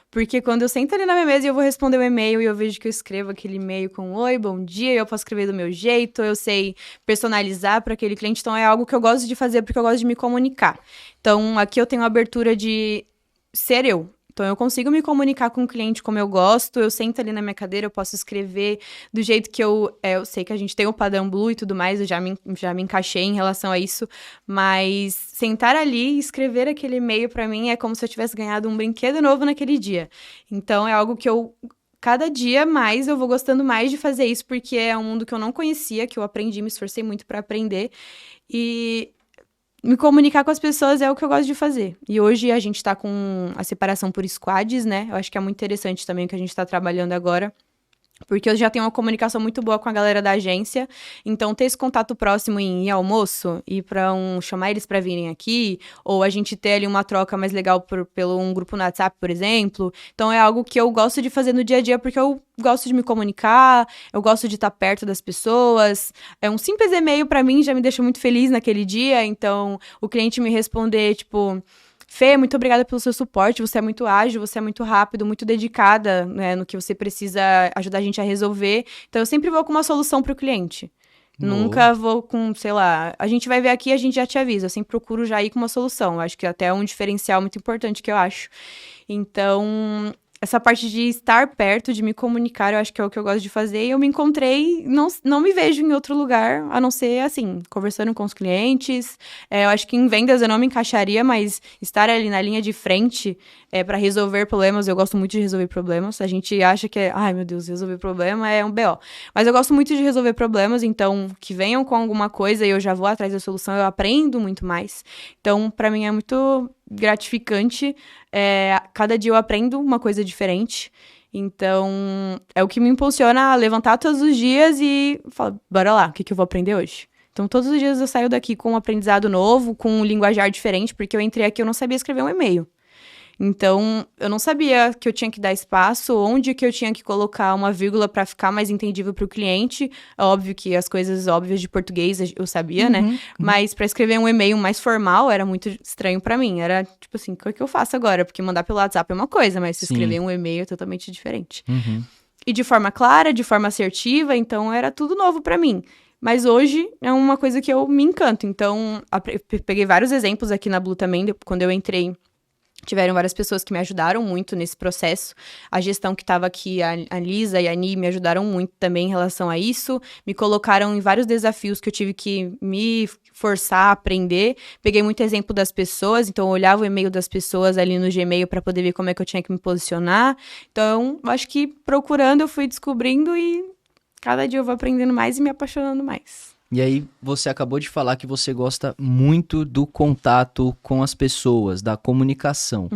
porque quando eu sento ali na minha mesa e eu vou responder um e-mail e eu vejo que eu escrevo aquele e-mail com oi, bom dia, eu posso escrever do meu jeito, eu sei personalizar para aquele cliente, então é algo que eu gosto de fazer porque eu gosto de me comunicar. Então aqui eu tenho a abertura de ser eu. Então, eu consigo me comunicar com o cliente como eu gosto, eu sento ali na minha cadeira, eu posso escrever do jeito que eu sei que a gente tem o padrão Blue e tudo mais, eu já me encaixei em relação a isso, mas sentar ali e escrever aquele e-mail pra mim é como se eu tivesse ganhado um brinquedo novo naquele dia. Então, é algo que cada dia mais eu vou gostando mais de fazer isso, porque é um mundo que eu não conhecia, que eu aprendi, me esforcei muito pra aprender, e me comunicar com as pessoas é o que eu gosto de fazer. E hoje a gente tá com a separação por squads, né? Eu acho que é muito interessante também o que a gente tá trabalhando agora. Porque eu já tenho uma comunicação muito boa com a galera da agência. Então, ter esse contato próximo em ir almoço, chamar eles para virem aqui, ou a gente ter ali uma troca mais legal pelo um grupo no WhatsApp, por exemplo. Então, é algo que eu gosto de fazer no dia a dia, porque eu gosto de me comunicar, eu gosto de estar perto das pessoas. Um simples e-mail, para mim, já me deixa muito feliz naquele dia. Então, o cliente me responder, tipo... Fê, muito obrigada pelo seu suporte, você é muito ágil, você é muito rápido, muito dedicada, né, no que você precisa ajudar a gente a resolver. Então, eu sempre vou com uma solução para o cliente. Nunca vou com, sei lá, a gente vai ver aqui, a gente já te avisa. Eu sempre procuro já ir com uma solução. Eu acho que até é um diferencial muito importante que eu acho. Então, essa parte de estar perto, de me comunicar, eu acho que é o que eu gosto de fazer. E eu me encontrei, não me vejo em outro lugar, a não ser, assim, conversando com os clientes. Eu acho que em vendas eu não me encaixaria, mas estar ali na linha de frente para resolver problemas, eu gosto muito de resolver problemas. A gente acha que ai meu Deus, resolver problema é um BO. Mas eu gosto muito de resolver problemas, então, que venham com alguma coisa e eu já vou atrás da solução, eu aprendo muito mais. Então, para mim é muito gratificante. Cada dia eu aprendo uma coisa diferente. Então, é o que me impulsiona a levantar todos os dias e falar, bora lá, o que eu vou aprender hoje? Então, todos os dias eu saio daqui com um aprendizado novo, com um linguajar diferente, porque eu entrei aqui e eu não sabia escrever um e-mail. Então, eu não sabia que eu tinha que dar espaço, onde que eu tinha que colocar uma vírgula para ficar mais entendível para o cliente. É óbvio que as coisas óbvias de português eu sabia, né? Mas para escrever um e-mail mais formal era muito estranho para mim. Era tipo assim, o que eu faço agora? Porque mandar pelo WhatsApp é uma coisa, mas se escrever um e-mail é totalmente diferente. E de forma clara, de forma assertiva, então era tudo novo para mim. Mas hoje é uma coisa que eu me encanto. Então, peguei vários exemplos aqui na Blue também, quando eu entrei. Tiveram várias pessoas que me ajudaram muito nesse processo. A gestão que estava aqui, a Lisa e a Ani, me ajudaram muito também em relação a isso. Me colocaram em vários desafios que eu tive que me forçar a aprender. Peguei muito exemplo das pessoas, então eu olhava o e-mail das pessoas ali no Gmail para poder ver como é que eu tinha que me posicionar. Então, acho que procurando eu fui descobrindo e cada dia eu vou aprendendo mais e me apaixonando mais. E aí, você acabou de falar que você gosta muito do contato com as pessoas, da comunicação.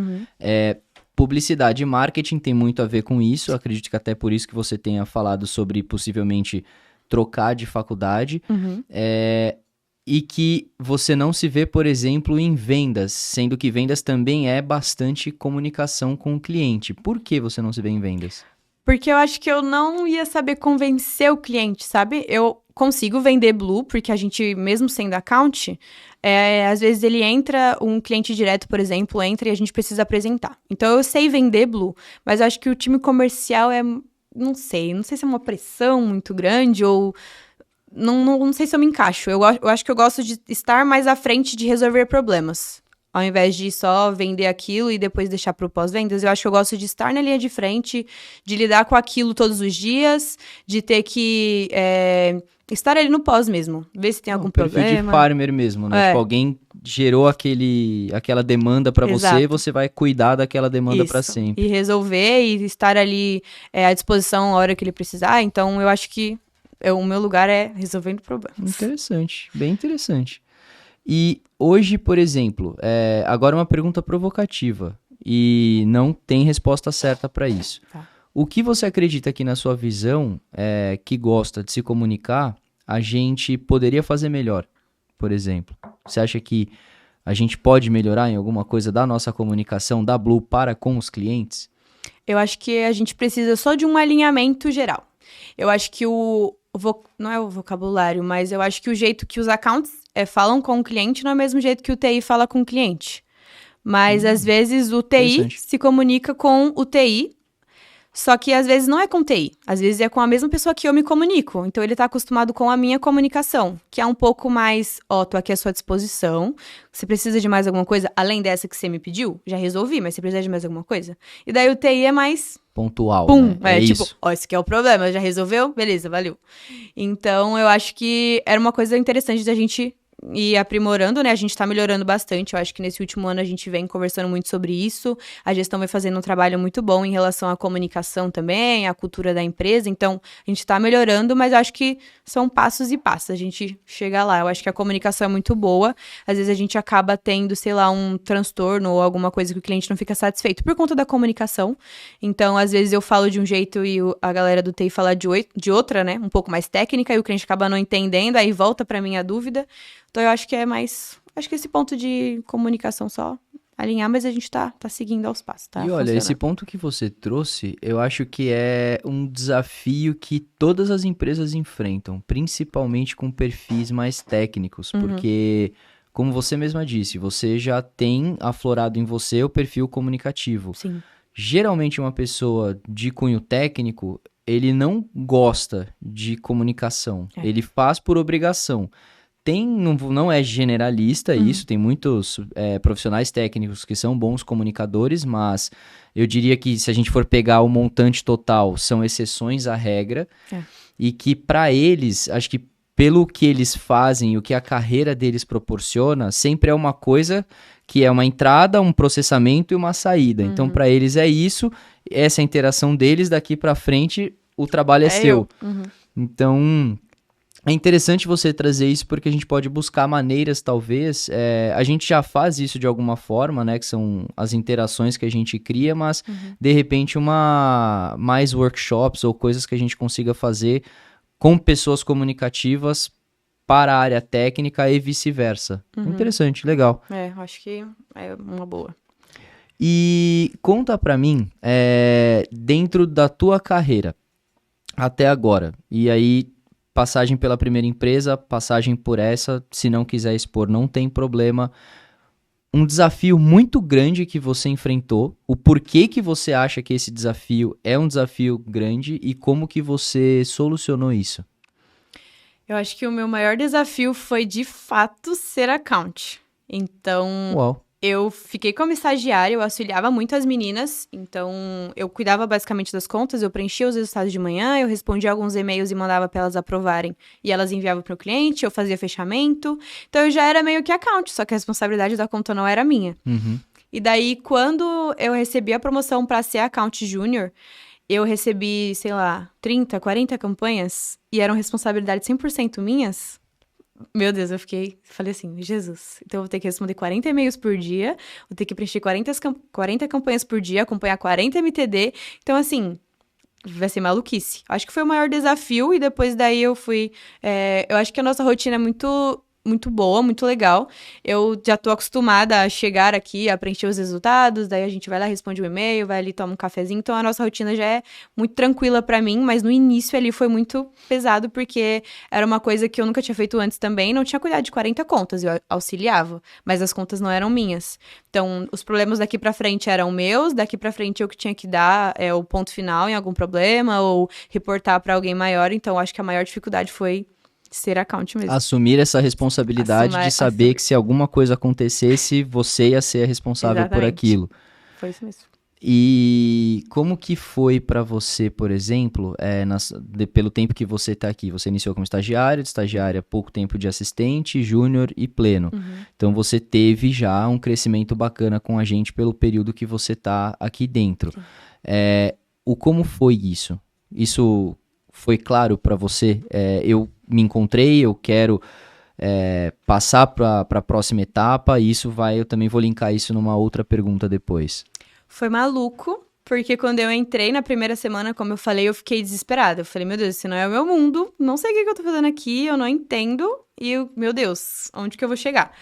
Publicidade e marketing tem muito a ver com isso. Eu acredito que até por isso que você tenha falado sobre possivelmente trocar de faculdade. E que você não se vê, por exemplo, em vendas, sendo que vendas também é bastante comunicação com o cliente. Por que você não se vê em vendas? Porque eu acho que eu não ia saber convencer o cliente, sabe? Eu consigo vender Blue, porque a gente, mesmo sendo account, às vezes ele entra, um cliente direto, por exemplo, entra e a gente precisa apresentar. Então, eu sei vender Blue, mas eu acho que o time comercial não sei se é uma pressão muito grande ou... Não sei se eu me encaixo. Eu acho que eu gosto de estar mais à frente de resolver problemas. Ao invés de só vender aquilo e depois deixar para o pós-vendas, eu acho que eu gosto de estar na linha de frente, de lidar com aquilo todos os dias, de ter que estar ali no pós mesmo, ver se tem algum problema. Perfil de farmer mesmo, né? Tipo, alguém gerou aquela demanda para você, você vai cuidar daquela demanda para sempre. E resolver e estar ali à disposição a hora que ele precisar. Então, eu acho que o meu lugar é resolvendo problemas. Interessante, bem interessante. E hoje, por exemplo, agora uma pergunta provocativa e não tem resposta certa para isso. Tá. O que você acredita que na sua visão, que gosta de se comunicar, a gente poderia fazer melhor, por exemplo? Você acha que a gente pode melhorar em alguma coisa da nossa comunicação da Blue para com os clientes? Eu acho que a gente precisa só de um alinhamento geral. Eu acho que não é o vocabulário, mas eu acho que o jeito que os accounts falam com o cliente não é o mesmo jeito que o TI fala com o cliente. Mas, às vezes, o TI se comunica com o TI, só que, às vezes, não é com o TI. Às vezes, é com a mesma pessoa que eu me comunico. Então, ele tá acostumado com a minha comunicação, que é um pouco mais, tô aqui à sua disposição. Você precisa de mais alguma coisa? Além dessa que você me pediu? Já resolvi, mas você precisa de mais alguma coisa? E daí, o TI é mais... pontual, pum, né? tipo, isso. esse aqui é o problema, já resolveu? Beleza, valeu. Então, eu acho que era uma coisa interessante da gente ir aprimorando, né? A gente tá melhorando bastante. Eu acho que nesse último ano a gente vem conversando muito sobre isso. A gestão vem fazendo um trabalho muito bom em relação à comunicação também, à cultura da empresa. Então, a gente tá melhorando, mas eu acho que são passos e passos. A gente chega lá. Eu acho que a comunicação é muito boa. Às vezes a gente acaba tendo, sei lá, um transtorno ou alguma coisa que o cliente não fica satisfeito por conta da comunicação. Então, às vezes eu falo de um jeito e a galera do TI fala de outra, né? Um pouco mais técnica, e o cliente acaba não entendendo, aí volta pra mim a dúvida. Então, eu acho que é mais... Acho que esse ponto de comunicação só alinhar, mas a gente tá seguindo aos passos, tá? E olha, esse ponto que você trouxe, eu acho que é um desafio que todas as empresas enfrentam, principalmente com perfis mais técnicos, porque, como você mesma disse, você já tem aflorado em você o perfil comunicativo. Sim. Geralmente, uma pessoa de cunho técnico, ele não gosta de comunicação, ele faz por obrigação. Não é generalista isso, tem muitos profissionais técnicos que são bons comunicadores, mas eu diria que se a gente for pegar o montante total, são exceções à regra, e que para eles, acho que pelo que eles fazem e o que a carreira deles proporciona, sempre é uma coisa que é uma entrada, um processamento e uma saída. Então, para eles é isso, essa interação deles, daqui para frente, o trabalho é seu. Então... é interessante você trazer isso porque a gente pode buscar maneiras, talvez, a gente já faz isso de alguma forma, né, que são as interações que a gente cria, mas, de repente, mais workshops ou coisas que a gente consiga fazer com pessoas comunicativas para a área técnica e vice-versa. Interessante, legal. Acho que é uma boa. E conta pra mim, dentro da tua carreira, até agora, e aí... passagem pela primeira empresa, passagem por essa, se não quiser expor, não tem problema. Um desafio muito grande que você enfrentou, o porquê que você acha que esse desafio é um desafio grande e como que você solucionou isso? Eu acho que o meu maior desafio foi, de fato, ser account. Então, Uau. eu fiquei como estagiária, eu auxiliava muito as meninas, então eu cuidava basicamente das contas, eu preenchia os resultados de manhã, eu respondia alguns e-mails e mandava para elas aprovarem, e elas enviavam para o cliente, eu fazia fechamento, então eu já era meio que account, só que a responsabilidade da conta não era minha. E daí, quando eu recebi a promoção para ser account júnior, eu recebi, sei lá, 30, 40 campanhas, e eram responsabilidades 100% minhas. Meu Deus, falei assim, Jesus, então eu vou ter que responder 40 e-mails por dia, vou ter que preencher 40 campanhas por dia, acompanhar 40 MTD, então assim, vai ser maluquice. Acho que foi o maior desafio e depois daí eu fui, eu acho que a nossa rotina é muito boa, muito legal. Eu já tô acostumada a chegar aqui, a preencher os resultados, daí a gente vai lá, responde um e-mail, vai ali, toma um cafezinho. Então, a nossa rotina já é muito tranquila pra mim, mas no início ali foi muito pesado, porque era uma coisa que eu nunca tinha feito antes também, não tinha cuidado de 40 contas, eu auxiliava, mas as contas não eram minhas. Então, os problemas daqui pra frente eram meus, daqui pra frente eu que tinha que dar o ponto final em algum problema, ou reportar pra alguém maior. Então, acho que a maior dificuldade foi ser account mesmo. Assumir essa responsabilidade de saber que se alguma coisa acontecesse, você ia ser a responsável por aquilo. Foi isso mesmo. E como que foi pra você, por exemplo, pelo tempo que você tá aqui? Você iniciou como estagiária, de estagiária pouco tempo de assistente, júnior e pleno. Então você teve já um crescimento bacana com a gente pelo período que você tá aqui dentro. Como foi isso? Isso foi claro pra você? Eu me encontrei, eu quero passar para a próxima etapa? E eu também vou linkar isso numa outra pergunta depois. Foi maluco, porque quando eu entrei na primeira semana, como eu falei, eu fiquei desesperada. Eu falei, meu Deus, esse não é o meu mundo, não sei o que eu tô fazendo aqui, eu não entendo, meu Deus, onde que eu vou chegar?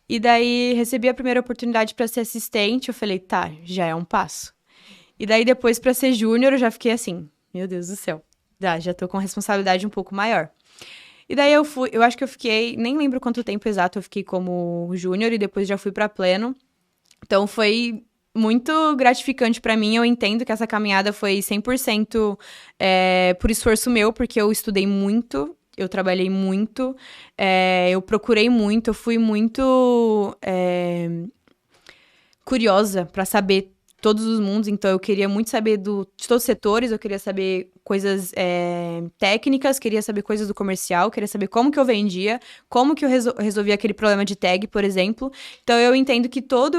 E daí, recebi a primeira oportunidade para ser assistente, eu falei, tá, já é um passo. E daí, depois, para ser júnior, eu já fiquei assim, meu Deus do céu, já tô com responsabilidade um pouco maior. E daí, eu acho que eu fiquei, nem lembro quanto tempo exato eu fiquei como júnior, e depois já fui para pleno. Então, foi muito gratificante para mim. Eu entendo que essa caminhada foi 100% por esforço meu, porque eu estudei muito, eu trabalhei muito, eu procurei muito, eu fui muito curiosa para saber todos os mundos. Então, eu queria muito saber de todos os setores, eu queria saber coisas técnicas, queria saber coisas do comercial, queria saber como que eu vendia, como que eu resolvia aquele problema de tag, por exemplo. Então, eu entendo que toda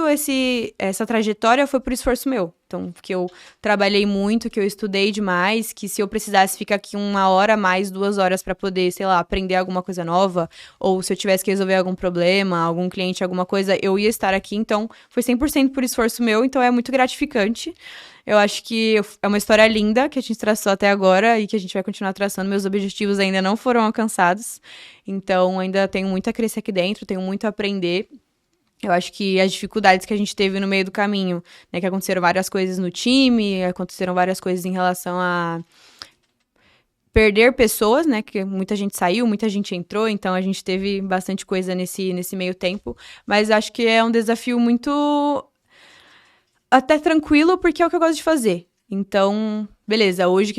essa trajetória foi por esforço meu. Então, que eu trabalhei muito, que eu estudei demais, que se eu precisasse ficar aqui 1 hora a mais, 2 horas para poder, sei lá, aprender alguma coisa nova, ou se eu tivesse que resolver algum problema, algum cliente, alguma coisa, eu ia estar aqui. Então, foi 100% por esforço meu, então é muito gratificante. Eu acho que é uma história linda que a gente traçou até agora e que a gente vai continuar traçando. Meus objetivos ainda não foram alcançados, então ainda tenho muito a crescer aqui dentro, tenho muito a aprender. Eu acho que as dificuldades que a gente teve no meio do caminho, né, que aconteceram várias coisas no time, aconteceram várias coisas em relação a perder pessoas, né, que muita gente saiu, muita gente entrou, então a gente teve bastante coisa nesse meio tempo, mas acho que é um desafio muito até tranquilo, porque é o que eu gosto de fazer. Então, beleza, hoje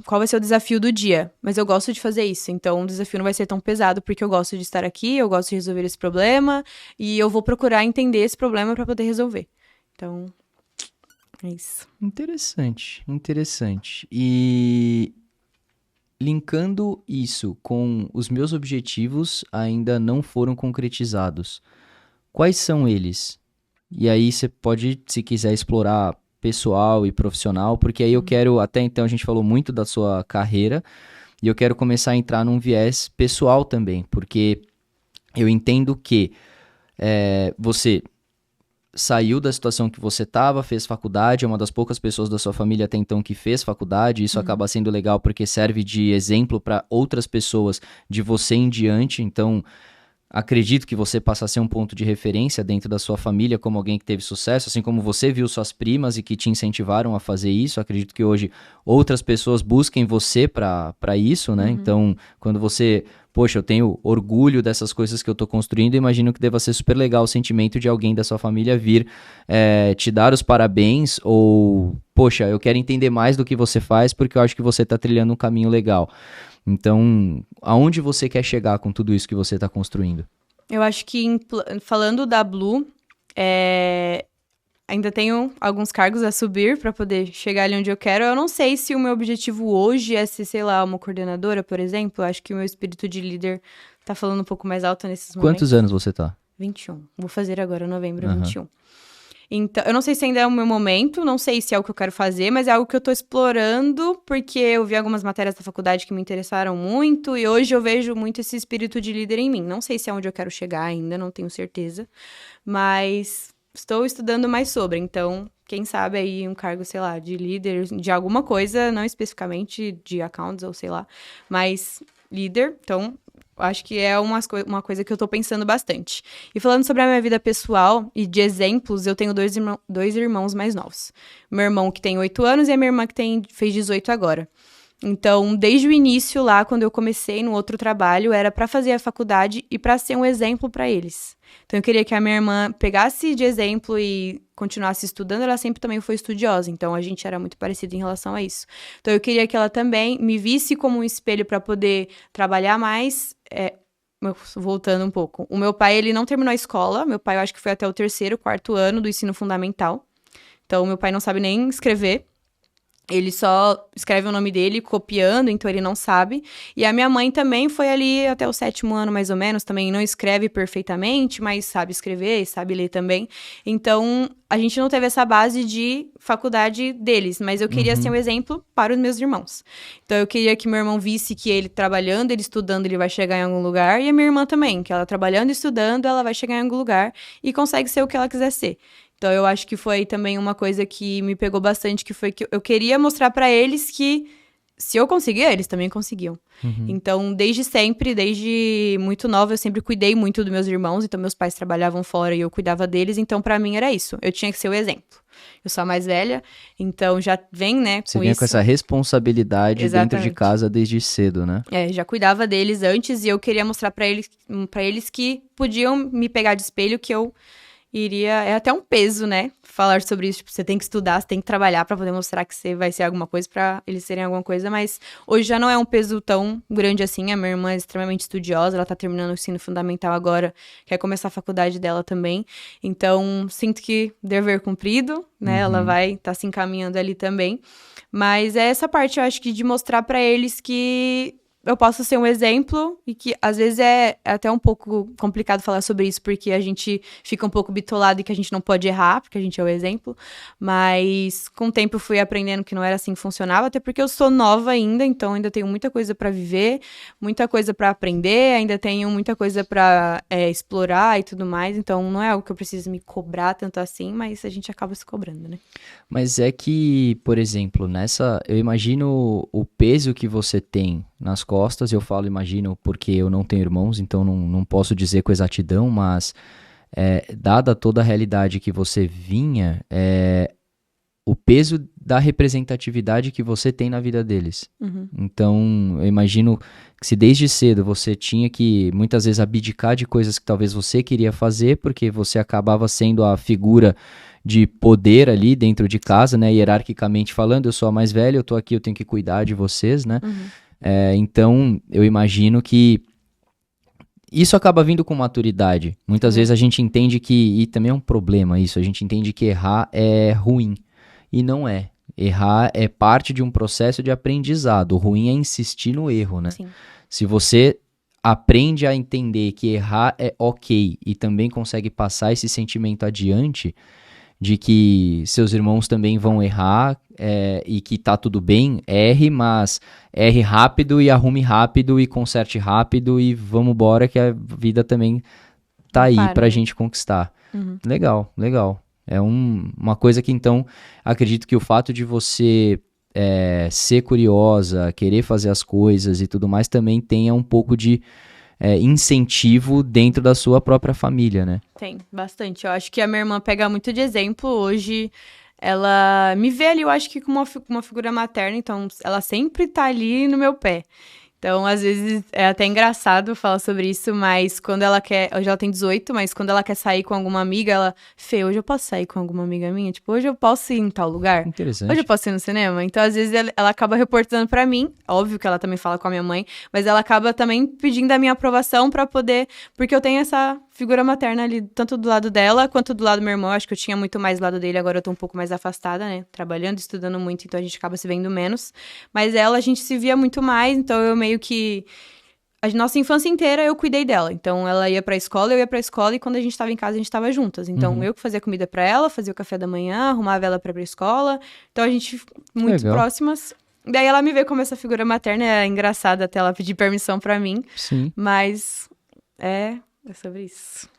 qual vai ser o desafio do dia? Mas eu gosto de fazer isso, então o desafio não vai ser tão pesado, porque eu gosto de estar aqui, eu gosto de resolver esse problema, e eu vou procurar entender esse problema para poder resolver. Então, é isso. Interessante, interessante. E linkando isso com os meus objetivos ainda não foram concretizados. Quais são eles? E aí você pode, se quiser, explorar pessoal e profissional, porque aí eu quero, até então a gente falou muito da sua carreira, e eu quero começar a entrar num viés pessoal também, porque eu entendo que você saiu da situação que você estava, fez faculdade, é uma das poucas pessoas da sua família até então que fez faculdade, isso acaba sendo legal porque serve de exemplo para outras pessoas de você em diante, então acredito que você passa a ser um ponto de referência dentro da sua família como alguém que teve sucesso, assim como você viu suas primas e que te incentivaram a fazer isso. Acredito que hoje outras pessoas busquem você para isso, né? Então, quando você, poxa, eu tenho orgulho dessas coisas que eu tô construindo, imagino que deva ser super legal o sentimento de alguém da sua família vir te dar os parabéns ou, poxa, eu quero entender mais do que você faz porque eu acho que você tá trilhando um caminho legal. Então, aonde você quer chegar com tudo isso que você está construindo? Eu acho que, falando da Blue, ainda tenho alguns cargos a subir para poder chegar ali onde eu quero. Eu não sei se o meu objetivo hoje é ser, sei lá, uma coordenadora, por exemplo. Eu acho que o meu espírito de líder tá falando um pouco mais alto nesses momentos. Quantos anos você tá? 21. Vou fazer agora, novembro, 21. Então, eu não sei se ainda é o meu momento, não sei se é o que eu quero fazer, mas é algo que eu tô explorando, porque eu vi algumas matérias da faculdade que me interessaram muito, e hoje eu vejo muito esse espírito de líder em mim. Não sei se é onde eu quero chegar ainda, não tenho certeza, mas estou estudando mais sobre, então, quem sabe aí um cargo, sei lá, de líder, de alguma coisa, não especificamente de accounts ou sei lá, mas líder, então acho que é uma coisa que eu tô pensando bastante. E falando sobre a minha vida pessoal e de exemplos, eu tenho dois irmãos mais novos. Meu irmão que tem 8 anos e a minha irmã que fez 18 agora. Então, desde o início lá, quando eu comecei no outro trabalho, era para fazer a faculdade e para ser um exemplo para eles. Então, eu queria que a minha irmã pegasse de exemplo e continuasse estudando. Ela sempre também foi estudiosa, então a gente era muito parecido em relação a isso. Então, eu queria que ela também me visse como um espelho para poder trabalhar mais. Voltando um pouco. O meu pai, ele não terminou a escola. Meu pai, eu acho que foi até o 3º, 4º ano do ensino fundamental. Então, meu pai não sabe nem escrever. Ele só escreve o nome dele copiando, então ele não sabe. E a minha mãe também foi ali até o 7º ano, mais ou menos. Também não escreve perfeitamente, mas sabe escrever e sabe ler também. Então, a gente não teve essa base de faculdade deles. Mas eu queria ser um exemplo para os meus irmãos. Então, eu queria que meu irmão visse que ele trabalhando, ele estudando, ele vai chegar em algum lugar. E a minha irmã também, que ela trabalhando e estudando, ela vai chegar em algum lugar e consegue ser o que ela quiser ser. Então, eu acho que foi também uma coisa que me pegou bastante, que foi que eu queria mostrar pra eles que se eu conseguia, eles também conseguiam. Então, desde sempre, desde muito nova, eu sempre cuidei muito dos meus irmãos. Então, meus pais trabalhavam fora e eu cuidava deles. Então, pra mim, era isso. Eu tinha que ser o exemplo. Eu sou a mais velha, então já vem, né, Você com vinha isso. com essa responsabilidade dentro de Exatamente. casa desde cedo, né? Já cuidava deles antes e eu queria mostrar pra eles que podiam me pegar de espelho, que eu iria... É até um peso, né? Falar sobre isso. Tipo, você tem que estudar, você tem que trabalhar pra poder mostrar que você vai ser alguma coisa, pra eles serem alguma coisa. Mas hoje já não é um peso tão grande assim. A minha irmã é extremamente estudiosa. Ela tá terminando o ensino fundamental agora. Quer começar a faculdade dela também. Então, sinto que dever cumprido, né? Ela vai tá se encaminhando ali também. Mas é essa parte, eu acho que de mostrar pra eles que eu posso ser um exemplo e que às vezes é até um pouco complicado falar sobre isso, porque a gente fica um pouco bitolado e que a gente não pode errar, porque a gente é o exemplo, mas com o tempo eu fui aprendendo que não era assim que funcionava, até porque eu sou nova ainda, então ainda tenho muita coisa pra viver, muita coisa pra aprender, ainda tenho muita coisa pra explorar e tudo mais, então não é algo que eu preciso me cobrar tanto assim, mas a gente acaba se cobrando, né? Mas é que, por exemplo, eu imagino o peso que você tem nas costas. Eu falo imagino porque eu não tenho irmãos, então não posso dizer com exatidão, mas dada toda a realidade que você vinha, o peso da representatividade que você tem na vida deles. Então, eu imagino que se desde cedo você tinha que, muitas vezes, abdicar de coisas que talvez você queria fazer, porque você acabava sendo a figura de poder ali dentro de casa, né, hierarquicamente falando, eu sou a mais velha, eu tô aqui, eu tenho que cuidar de vocês, né, então eu imagino que isso acaba vindo com maturidade. Muitas vezes a gente entende que, e também é um problema isso, a gente entende que errar é ruim, e não é. Errar é parte de um processo de aprendizado, o ruim é insistir no erro, né, Sim. se você aprende a entender que errar é ok, e também consegue passar esse sentimento adiante, de que seus irmãos também vão errar e que tá tudo bem, erre, mas erre rápido e arrume rápido e conserte rápido e vamos embora que a vida também tá aí pra gente conquistar. Legal, legal. É uma coisa que então, acredito que o fato de você ser curiosa, querer fazer as coisas e tudo mais também tenha um pouco de incentivo dentro da sua própria família, né? Tem, bastante. Eu acho que a minha irmã pega muito de exemplo. Hoje, ela me vê ali, eu acho que com uma figura materna, então ela sempre tá ali no meu pé. Então, às vezes, é até engraçado falar sobre isso, mas quando ela quer... Hoje ela tem 18, mas quando ela quer sair com alguma amiga, ela... Fê, hoje eu posso sair com alguma amiga minha? Tipo, hoje eu posso ir em tal lugar? Interessante. Hoje eu posso ir no cinema? Então, às vezes, ela acaba reportando pra mim. Óbvio que ela também fala com a minha mãe, mas ela acaba também pedindo a minha aprovação pra poder... Porque eu tenho essa figura materna ali, tanto do lado dela, quanto do lado do meu irmão. Acho que eu tinha muito mais do lado dele, agora eu tô um pouco mais afastada, né? Trabalhando, estudando muito, então a gente acaba se vendo menos. Mas ela, a gente se via muito mais, então eu meio que... A nossa infância inteira eu cuidei dela. Então ela ia pra escola, eu ia pra escola e quando a gente tava em casa a gente tava juntas. Então eu que fazia comida pra ela, fazia o café da manhã, arrumava ela pra ir pra escola. Então a gente muito Legal. próximas. Daí ela me vê como essa figura materna, é engraçado até ela pedir permissão pra mim. Sim. Mas é sobre isso.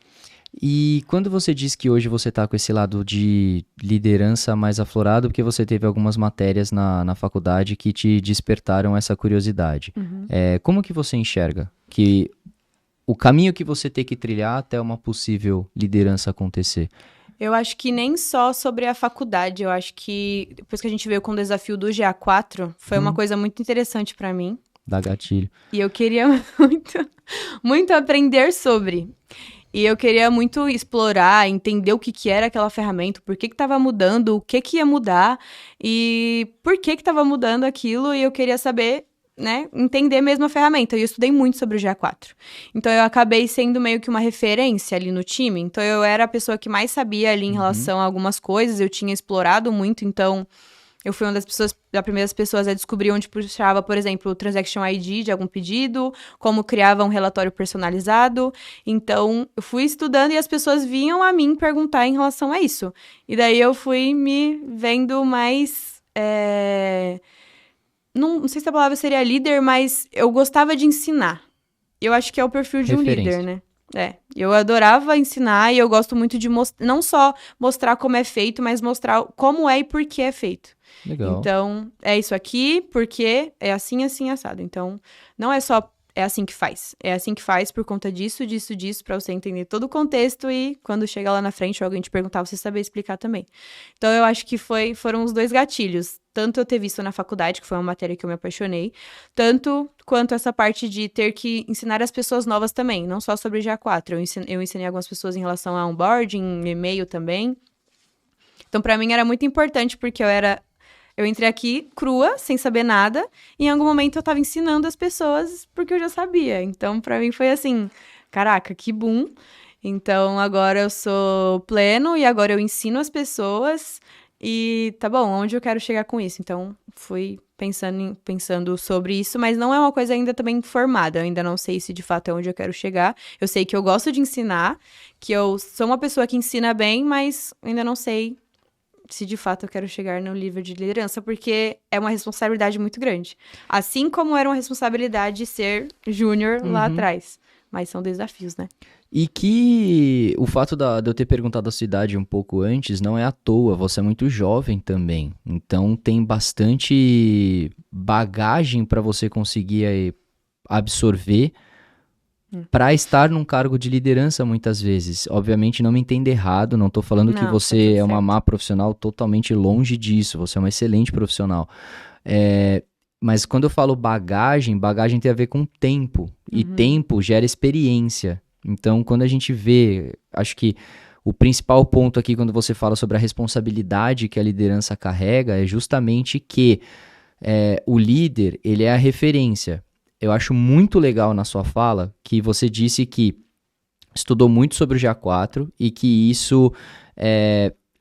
E quando você diz que hoje você tá com esse lado de liderança mais aflorado, porque você teve algumas matérias na faculdade que te despertaram essa curiosidade, como que você enxerga que o caminho que você tem que trilhar até uma possível liderança acontecer? Eu acho que nem só sobre a faculdade, eu acho que depois que a gente veio com o desafio do GA4, foi uma coisa muito interessante pra mim. Dá gatilho. E eu queria muito aprender sobre. E eu queria muito explorar, entender o que era aquela ferramenta, por que estava mudando, o que ia mudar e por que estava mudando aquilo. E eu queria saber, né, entender mesmo a ferramenta. E eu estudei muito sobre o GA4. Então, eu acabei sendo meio que uma referência ali no time. Então, eu era a pessoa que mais sabia ali em relação a algumas coisas. Eu tinha explorado muito, então... Eu fui uma das primeiras pessoas a descobrir onde puxava, por exemplo, o Transaction ID de algum pedido, como criava um relatório personalizado. Então, eu fui estudando e as pessoas vinham a mim perguntar em relação a isso. E daí eu fui me vendo mais... Não sei se a palavra seria líder, mas eu gostava de ensinar. Eu acho que é o perfil de um líder, né? Eu adorava ensinar e eu gosto muito de não só mostrar como é feito, mas mostrar como é e por que é feito. Legal. Então, é isso aqui, porque é assim, assim, assado. Então, não é só é assim que faz. É assim que faz por conta disso, pra você entender todo o contexto e quando chega lá na frente ou alguém te perguntar, você saber explicar também. Então, eu acho que foram os dois gatilhos. Tanto eu ter visto na faculdade, que foi uma matéria que eu me apaixonei, tanto quanto essa parte de ter que ensinar as pessoas novas também, não só sobre GA4. Eu ensinei algumas pessoas em relação a onboarding, e-mail também. Então, pra mim era muito importante, porque eu entrei aqui crua, sem saber nada, e em algum momento eu tava ensinando as pessoas porque eu já sabia. Então, pra mim foi assim, caraca, que boom. Então, agora eu sou pleno e agora eu ensino as pessoas e tá bom, onde eu quero chegar com isso? Então, fui pensando sobre isso, mas não é uma coisa ainda também formada. Eu ainda não sei se de fato é onde eu quero chegar. Eu sei que eu gosto de ensinar, que eu sou uma pessoa que ensina bem, mas ainda não sei se de fato eu quero chegar no nível de liderança, porque é uma responsabilidade muito grande. Assim como era uma responsabilidade ser júnior lá atrás. Mas são desafios, né? E que o fato de eu ter perguntado a sua idade um pouco antes não é à toa, você é muito jovem também. Então tem bastante bagagem para você conseguir aí absorver para estar num cargo de liderança muitas vezes. Obviamente não me entenda errado, não tô falando que Não, você tá tudo é uma certo. má profissional, totalmente longe disso, você é uma excelente profissional. Mas quando eu falo bagagem tem a ver com tempo, e tempo gera experiência. Então, quando a gente vê, acho que o principal ponto aqui, quando você fala sobre a responsabilidade que a liderança carrega, é justamente que o líder, ele é a referência. Eu acho muito legal na sua fala que você disse que estudou muito sobre o GA4 e que isso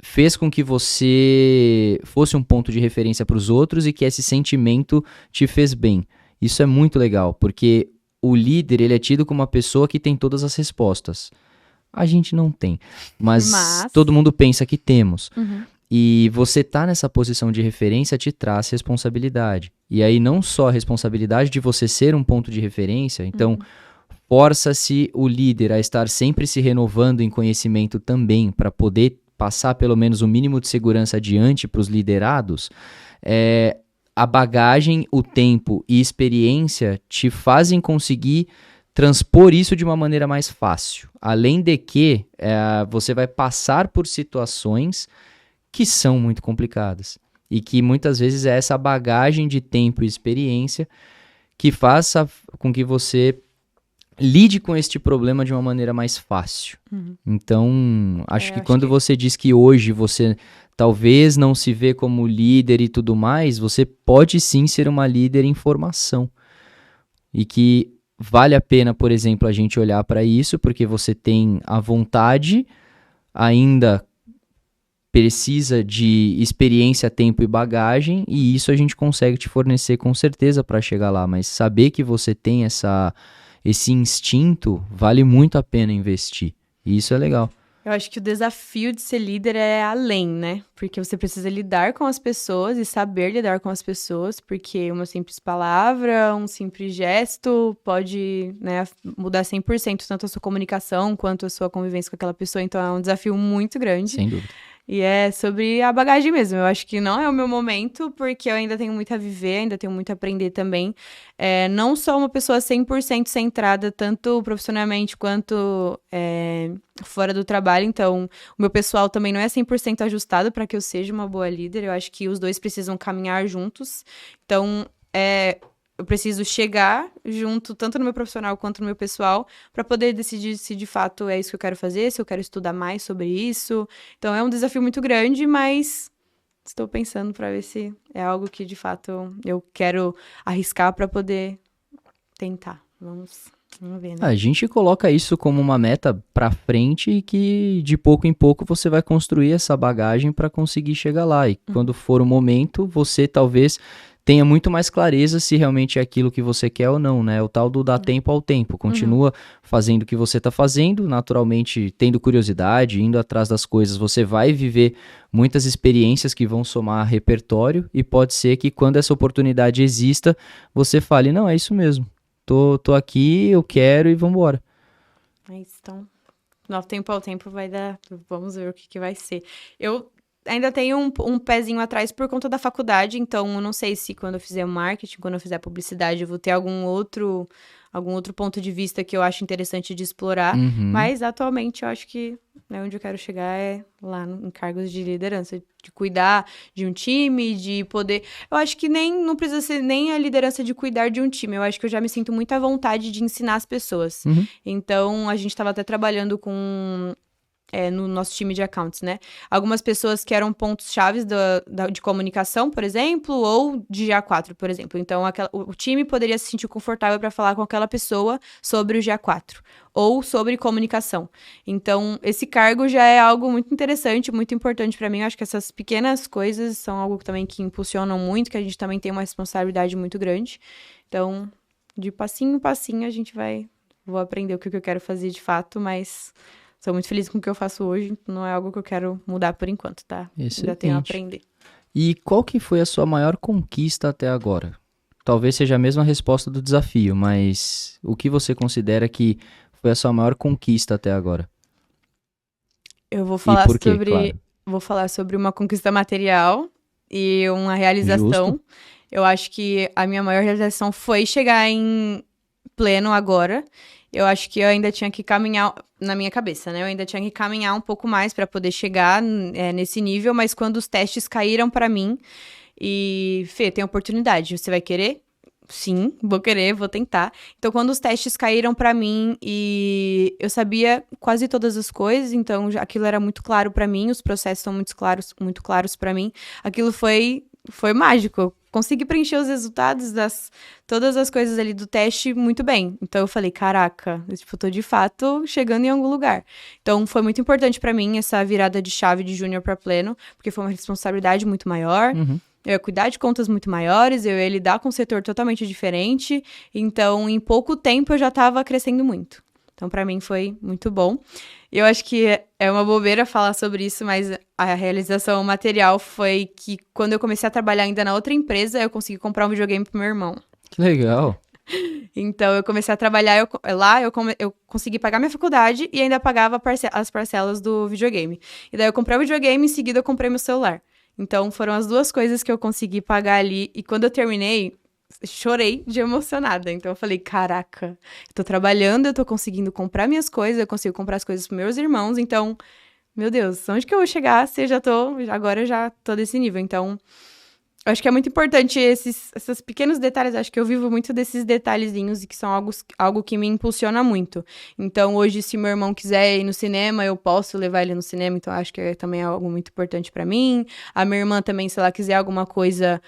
fez com que você fosse um ponto de referência para os outros e que esse sentimento te fez bem. Isso é muito legal, porque o líder, ele é tido como uma pessoa que tem todas as respostas. A gente não tem, mas todo mundo pensa que temos. E você tá nessa posição de referência te traz responsabilidade. E aí não só a responsabilidade de você ser um ponto de referência, então força-se o líder a estar sempre se renovando em conhecimento também, para poder passar pelo menos o mínimo de segurança adiante para os liderados. A bagagem, o tempo e experiência te fazem conseguir transpor isso de uma maneira mais fácil. Além de que você vai passar por situações que são muito complicadas e que muitas vezes é essa bagagem de tempo e experiência que faça com que você lide com este problema de uma maneira mais fácil. Então, acho que quando você diz que hoje você talvez não se vê como líder e tudo mais, você pode sim ser uma líder em formação. E que vale a pena, por exemplo, a gente olhar para isso, porque você tem a vontade, ainda precisa de experiência, tempo e bagagem, e isso a gente consegue te fornecer com certeza para chegar lá, mas saber que você tem esse instinto, vale muito a pena investir, e isso é legal. Eu acho que o desafio de ser líder é além, né? Porque você precisa lidar com as pessoas e saber lidar com as pessoas, porque uma simples palavra, um simples gesto pode, né, mudar 100% tanto a sua comunicação quanto a sua convivência com aquela pessoa. Então, é um desafio muito grande. Sem dúvida. E é sobre a bagagem mesmo. Eu acho que não é o meu momento, porque eu ainda tenho muito a viver, ainda tenho muito a aprender também. Não sou uma pessoa 100% centrada, tanto profissionalmente quanto fora do trabalho. Então, o meu pessoal também não é 100% ajustado para que eu seja uma boa líder. Eu acho que os dois precisam caminhar juntos. Então, eu preciso chegar junto, tanto no meu profissional quanto no meu pessoal, para poder decidir se de fato é isso que eu quero fazer, se eu quero estudar mais sobre isso. Então, é um desafio muito grande, mas estou pensando para ver se é algo que de fato eu quero arriscar para poder tentar. Vamos Vamos ver, né? A gente coloca isso como uma meta pra frente e que de pouco em pouco você vai construir essa bagagem para conseguir chegar lá. E quando for o momento, você talvez tenha muito mais clareza se realmente é aquilo que você quer ou não, né? O tal do dar tempo ao tempo. Continua fazendo o que você tá fazendo, naturalmente tendo curiosidade, indo atrás das coisas, você vai viver muitas experiências que vão somar repertório e pode ser que quando essa oportunidade exista, você fale, não, é isso mesmo. Tô aqui, eu quero e vambora. É isso, então, no tempo ao tempo vai dar, vamos ver o que vai ser. Eu ainda tenho um pezinho atrás por conta da faculdade, então eu não sei se quando eu fizer marketing, quando eu fizer publicidade, eu vou ter algum outro ponto de vista que eu acho interessante de explorar, mas atualmente eu acho que, né, onde eu quero chegar é lá em cargos de liderança, de cuidar de um time, de poder... Eu acho que não precisa ser nem a liderança de cuidar de um time, eu acho que eu já me sinto muito à vontade de ensinar as pessoas. Então, a gente estava até trabalhando com... no nosso time de accounts, né? Algumas pessoas que eram pontos-chave de comunicação, por exemplo, ou de GA4, por exemplo. Então, o time poderia se sentir confortável para falar com aquela pessoa sobre o GA4 ou sobre comunicação. Então, esse cargo já é algo muito interessante, muito importante para mim. Eu acho que essas pequenas coisas são algo também que impulsionam muito, que a gente também tem uma responsabilidade muito grande. Então, de passinho em passinho, vou aprender o que eu quero fazer de fato, mas... Sou muito feliz com o que eu faço hoje, não é algo que eu quero mudar por enquanto, tá? Excelente. Ainda tenho a aprender. E qual que foi a sua maior conquista até agora? Talvez seja a mesma resposta do desafio, mas o que você considera que foi a sua maior conquista até agora? Eu vou falar por quê, claro? Vou falar sobre uma conquista material e uma realização. Justo. Eu acho que a minha maior realização foi chegar em pleno agora. Eu acho que eu ainda tinha que caminhar, na minha cabeça, né? Eu ainda tinha que caminhar um pouco mais para poder chegar nesse nível, mas quando os testes caíram para mim, e Fê, tem oportunidade, você vai querer? Sim, vou querer, vou tentar. Então, quando os testes caíram para mim e eu sabia quase todas as coisas, então aquilo era muito claro para mim, os processos são muito claros para mim. Aquilo foi mágico. Eu consegui preencher os resultados todas as coisas ali do teste muito bem. Então eu falei, caraca, eu tô de fato chegando em algum lugar. Então foi muito importante para mim essa virada de chave de júnior para pleno, porque foi uma responsabilidade muito maior. Eu ia cuidar de contas muito maiores, eu ia lidar com um setor totalmente diferente. Então, em pouco tempo, eu já estava crescendo muito. Então, para mim, foi muito bom. Eu acho que é uma bobeira falar sobre isso, mas a realização material foi que, quando eu comecei a trabalhar ainda na outra empresa, eu consegui comprar um videogame pro meu irmão. Que legal. Então, eu comecei a trabalhar eu consegui pagar minha faculdade e ainda pagava as parcelas do videogame. E daí, eu comprei o videogame e, em seguida, eu comprei meu celular. Então, foram as duas coisas que eu consegui pagar ali. E quando eu terminei, chorei de emocionada. Então, eu falei, caraca, eu tô trabalhando, eu tô conseguindo comprar minhas coisas, eu consigo comprar as coisas pros meus irmãos. Então, meu Deus, onde que eu vou chegar se agora eu já tô desse nível? Então, eu acho que é muito importante esses pequenos detalhes. Acho que eu vivo muito desses detalhezinhos e que são algo que me impulsiona muito. Então, hoje, se meu irmão quiser ir no cinema, eu posso levar ele no cinema. Então, acho que também é algo muito importante pra mim. A minha irmã também, se ela quiser alguma coisa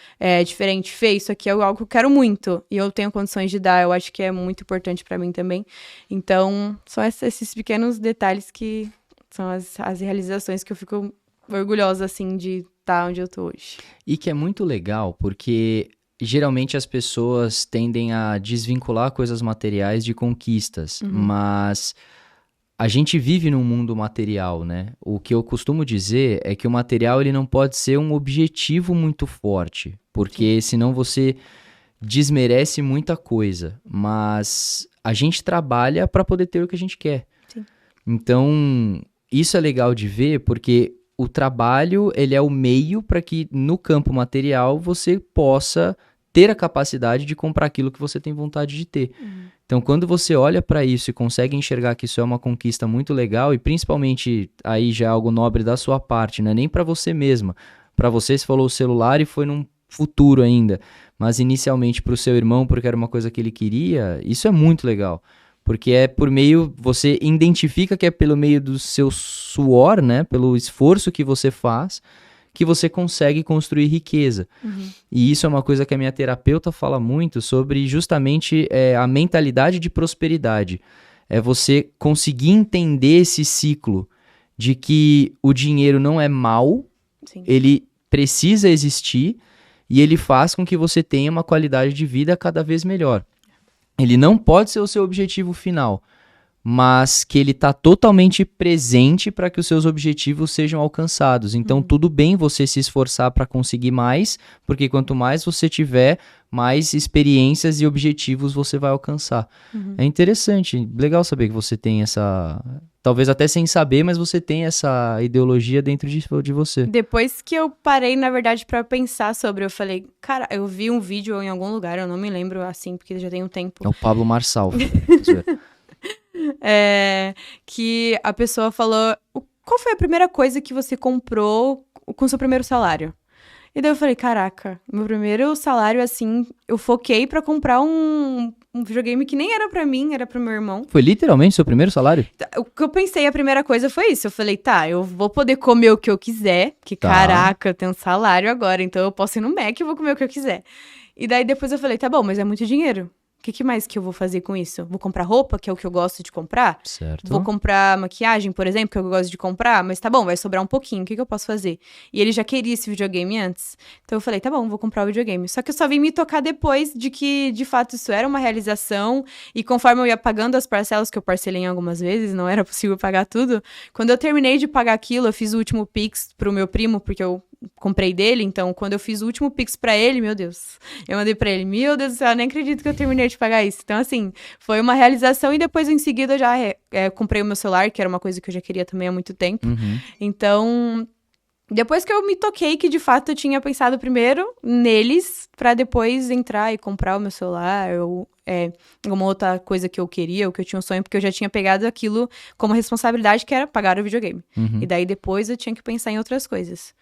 diferente, isso aqui é algo que eu quero muito. E eu tenho condições de dar. Eu acho que é muito importante pra mim também. Então, são esses pequenos detalhes que são as realizações que eu fico orgulhosa, assim, de estar onde eu tô hoje. E que é muito legal, porque geralmente as pessoas tendem a desvincular coisas materiais de conquistas, mas a gente vive num mundo material, né? O que eu costumo dizer é que o material ele não pode ser um objetivo muito forte, porque senão você desmerece muita coisa, mas a gente trabalha para poder ter o que a gente quer. Sim. Então, isso é legal de ver, porque o trabalho, ele é o meio para que no campo material você possa ter a capacidade de comprar aquilo que você tem vontade de ter. Então, quando você olha para isso e consegue enxergar que isso é uma conquista muito legal, e principalmente aí já é algo nobre da sua parte, não é nem para você mesma. Para você falou o celular e foi num futuro ainda, mas inicialmente para o seu irmão, porque era uma coisa que ele queria, isso é muito legal. Porque é por meio, você identifica que é pelo meio do seu suor, né, pelo esforço que você faz, que você consegue construir riqueza. Uhum. E isso é uma coisa que a minha terapeuta fala muito sobre justamente a mentalidade de prosperidade. É você conseguir entender esse ciclo de que o dinheiro não é mal, Sim. ele precisa existir e ele faz com que você tenha uma qualidade de vida cada vez melhor. Ele não pode ser o seu objetivo final, mas que ele está totalmente presente para que os seus objetivos sejam alcançados. Então, tudo bem você se esforçar para conseguir mais, porque quanto mais você tiver, mais experiências e objetivos você vai alcançar. É interessante, legal saber que você tem essa... Talvez até sem saber, mas você tem essa ideologia dentro de você. Depois que eu parei, na verdade, pra pensar sobre, eu falei, cara, eu vi um vídeo em algum lugar, eu não me lembro assim, porque já tem um tempo. É o Pablo Marçal. Que a pessoa falou, qual foi a primeira coisa que você comprou com seu primeiro salário? E daí eu falei, caraca, meu primeiro salário, assim, eu foquei pra comprar um videogame que nem era pra mim, era pro meu irmão. Foi literalmente seu primeiro salário? O que eu pensei, a primeira coisa foi isso. Eu falei, tá, eu vou poder comer o que eu quiser, que Tá. caraca, eu tenho um salário agora, então eu posso ir no Mac e vou comer o que eu quiser. E daí depois eu falei, tá bom, mas é muito dinheiro. O que mais que eu vou fazer com isso? Vou comprar roupa, que é o que eu gosto de comprar? Certo. Vou comprar maquiagem, por exemplo, que eu gosto de comprar, mas tá bom, vai sobrar um pouquinho, o que eu posso fazer? E ele já queria esse videogame antes. Então eu falei, tá bom, vou comprar o videogame. Só que eu só vim me tocar depois de que, de fato, isso era uma realização. E conforme eu ia pagando as parcelas, que eu parcelei em algumas vezes, não era possível pagar tudo. Quando eu terminei de pagar aquilo, eu fiz o último Pix pro meu primo, porque eu comprei dele, então quando eu fiz o último Pix pra ele, meu Deus, eu mandei pra ele, meu Deus do céu, eu nem acredito que eu terminei de pagar isso. Então, assim, foi uma realização e depois, em seguida, eu já comprei o meu celular, que era uma coisa que eu já queria também há muito tempo. Então, depois que eu me toquei que, de fato, eu tinha pensado primeiro neles, pra depois entrar e comprar o meu celular, ou alguma outra coisa que eu queria, ou que eu tinha um sonho, porque eu já tinha pegado aquilo como responsabilidade, que era pagar o videogame. E daí, depois, eu tinha que pensar em outras coisas.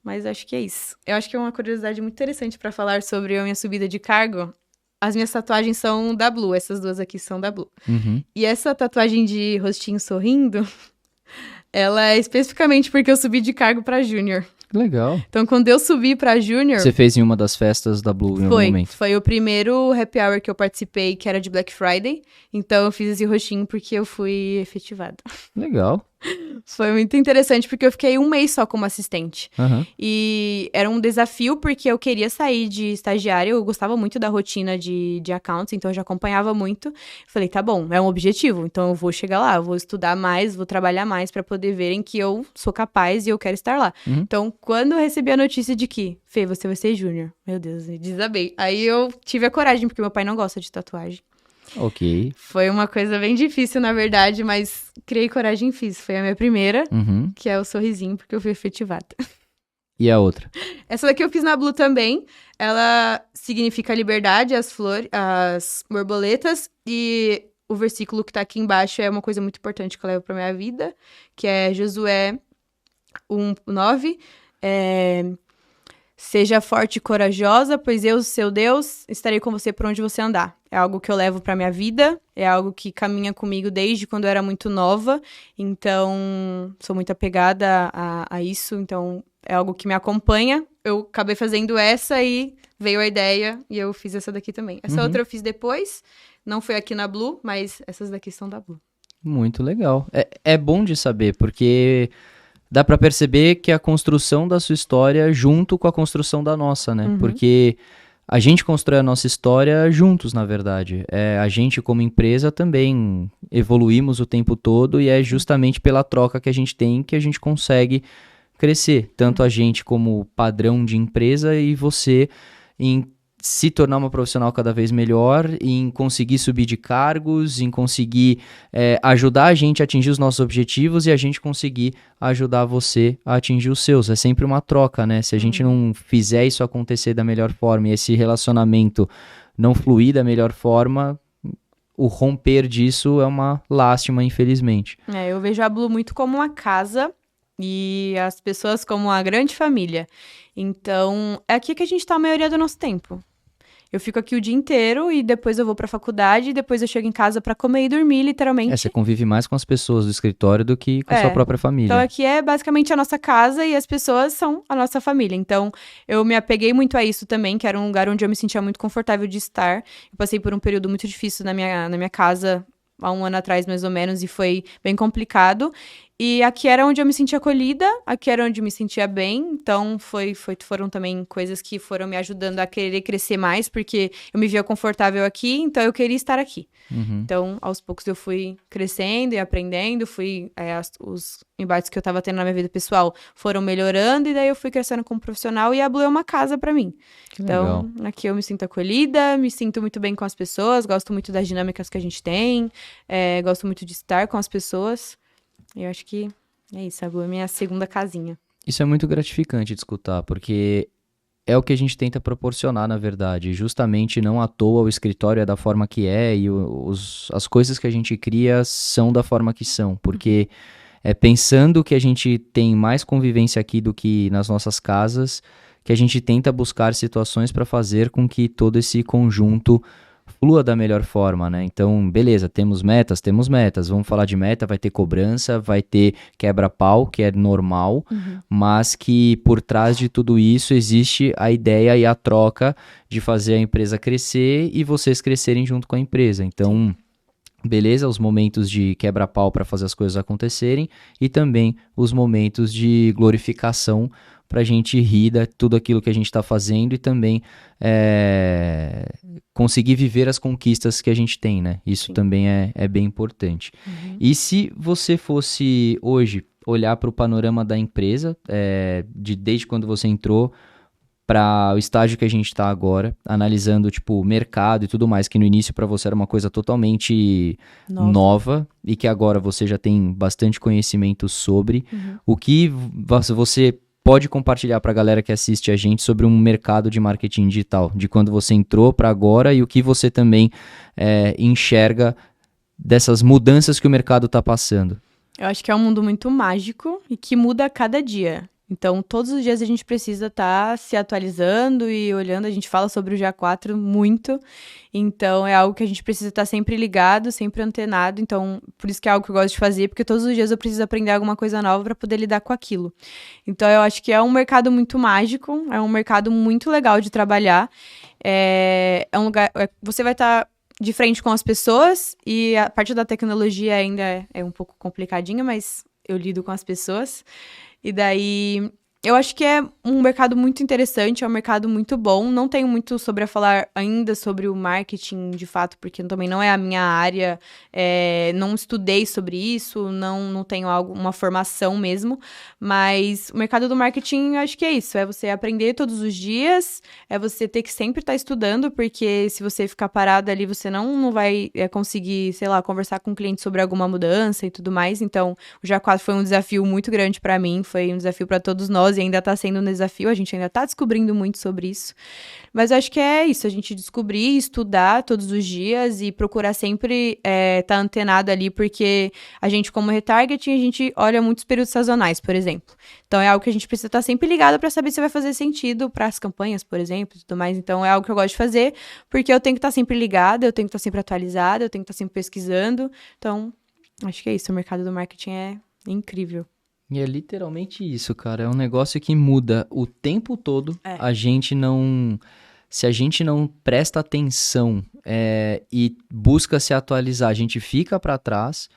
Mas acho que é isso. Eu acho que é uma curiosidade muito interessante pra falar sobre a minha subida de cargo. As minhas tatuagens são da Blue, essas duas aqui são da Blue. E essa tatuagem de rostinho sorrindo, ela é especificamente porque eu subi de cargo pra Júnior. Legal. Então, quando eu subi pra Júnior... Você fez em uma das festas da Blue em algum momento? Foi o primeiro happy hour que eu participei, que era de Black Friday. Então, eu fiz esse rostinho porque eu fui efetivada. Legal. Foi muito interessante, porque eu fiquei um mês só como assistente. E era um desafio, porque eu queria sair de estagiária, eu gostava muito da rotina de accounts, então eu já acompanhava muito. Falei, tá bom, é um objetivo, então eu vou chegar lá, eu vou estudar mais, vou trabalhar mais pra poder verem que eu sou capaz e eu quero estar lá. Então, quando eu recebi a notícia de que, Fê, você vai ser júnior, meu Deus, me desabei. Aí eu tive a coragem, porque meu pai não gosta de tatuagem. Ok. Foi uma coisa bem difícil, na verdade, mas criei coragem e fiz. Foi a minha primeira, que é o sorrisinho, porque eu fui efetivada. E a outra? Essa daqui eu fiz na Blue também. Ela significa liberdade, as flores, as borboletas. E o versículo que tá aqui embaixo é uma coisa muito importante que eu levo pra minha vida, que é Josué 1:9. Seja forte e corajosa, pois eu, seu Deus, estarei com você por onde você andar. É algo que eu levo pra minha vida, é algo que caminha comigo desde quando eu era muito nova. Então, sou muito apegada a isso, então é algo que me acompanha. Eu acabei fazendo essa e veio a ideia e eu fiz essa daqui também. Essa outra eu fiz depois, não foi aqui na Blue, mas essas daqui são da Blue. Muito legal. É bom de saber, porque... dá pra perceber que a construção da sua história junto com a construção da nossa, né? Porque a gente constrói a nossa história juntos, na verdade. A gente, como empresa, também evoluímos o tempo todo e é justamente pela troca que a gente tem que a gente consegue crescer. Tanto a gente como padrão de empresa e você em se tornar uma profissional cada vez melhor, em conseguir subir de cargos, em conseguir ajudar a gente a atingir os nossos objetivos e a gente conseguir ajudar você a atingir os seus. É sempre uma troca, né? Se a gente não fizer isso acontecer da melhor forma e esse relacionamento não fluir da melhor forma, o romper disso é uma lástima, infelizmente. Eu vejo a Blue muito como uma casa e as pessoas como uma grande família. Então, é aqui que a gente tá a maioria do nosso tempo. Eu fico aqui o dia inteiro e depois eu vou pra faculdade, e depois eu chego em casa pra comer e dormir, literalmente. Você convive mais com as pessoas do escritório do que com a sua própria família. Então aqui é basicamente a nossa casa e as pessoas são a nossa família. Então eu me apeguei muito a isso também, que era um lugar onde eu me sentia muito confortável de estar. Eu passei por um período muito difícil na minha casa há um ano atrás, mais ou menos, e foi bem complicado. E aqui era onde eu me sentia acolhida, aqui era onde eu me sentia bem. Então, foram também coisas que foram me ajudando a querer crescer mais, porque eu me via confortável aqui, então eu queria estar aqui. Então, aos poucos eu fui crescendo e aprendendo, os embates que eu tava tendo na minha vida pessoal foram melhorando, e daí eu fui crescendo como profissional, e a Blue é uma casa pra mim. Então, aqui eu me sinto acolhida, me sinto muito bem com as pessoas, gosto muito das dinâmicas que a gente tem, gosto muito de estar com as pessoas. Eu acho que é isso, a Blue é minha segunda casinha. Isso é muito gratificante de escutar, porque é o que a gente tenta proporcionar, na verdade. Justamente não à toa o escritório é da forma que é e as coisas que a gente cria são da forma que são. Porque é pensando que a gente tem mais convivência aqui do que nas nossas casas, que a gente tenta buscar situações para fazer com que todo esse conjunto flua da melhor forma, né? Então, beleza, temos metas, vamos falar de meta, vai ter cobrança, vai ter quebra-pau, que é normal, mas que por trás de tudo isso existe a ideia e a troca de fazer a empresa crescer e vocês crescerem junto com a empresa. Então, beleza, os momentos de quebra-pau para fazer as coisas acontecerem e também os momentos de glorificação para a gente rir de tudo aquilo que a gente está fazendo e também conseguir viver as conquistas que a gente tem, né? Isso também é bem importante. E se você fosse hoje olhar para o panorama da empresa, desde quando você entrou para o estágio que a gente está agora, analisando tipo o mercado e tudo mais, que no início para você era uma coisa totalmente nova e que agora você já tem bastante conhecimento sobre, o que você pode compartilhar para a galera que assiste a gente sobre um mercado de marketing digital, de quando você entrou para agora e o que você também enxerga dessas mudanças que o mercado está passando? Eu acho que é um mundo muito mágico e que muda a cada dia. Então, todos os dias a gente precisa estar se atualizando e olhando. A gente fala sobre o GA4 muito. Então, é algo que a gente precisa estar sempre ligado, sempre antenado. Então, por isso que é algo que eu gosto de fazer, porque todos os dias eu preciso aprender alguma coisa nova para poder lidar com aquilo. Então, eu acho que é um mercado muito mágico, é um mercado muito legal de trabalhar. É um lugar... Você vai estar de frente com as pessoas e a parte da tecnologia ainda é um pouco complicadinha, mas eu lido com as pessoas. E daí, eu acho que é um mercado muito interessante, é um mercado muito bom. Não tenho muito sobre a falar ainda sobre o marketing, de fato, porque também não é a minha área. Não estudei sobre isso, não tenho uma formação mesmo. Mas o mercado do marketing, acho que é isso. É você aprender todos os dias, é você ter que sempre estar estudando, porque se você ficar parado ali, você não vai conseguir, sei lá, conversar com o cliente sobre alguma mudança e tudo mais. Então, o GA4 foi um desafio muito grande para mim, foi um desafio para todos nós e ainda está sendo um desafio, a gente ainda está descobrindo muito sobre isso. Mas eu acho que é isso, a gente descobrir, estudar todos os dias e procurar sempre estar antenado ali, porque a gente, como retargeting, a gente olha muitos períodos sazonais, por exemplo. Então, é algo que a gente precisa estar sempre ligado para saber se vai fazer sentido para as campanhas, por exemplo, e tudo mais. Então, é algo que eu gosto de fazer, porque eu tenho que estar sempre ligada, eu tenho que estar sempre atualizada, eu tenho que estar sempre pesquisando. Então, acho que é isso, o mercado do marketing é incrível. E é literalmente isso, cara. É um negócio que muda o tempo todo. Se a gente não presta atenção e busca se atualizar, a gente fica para trás,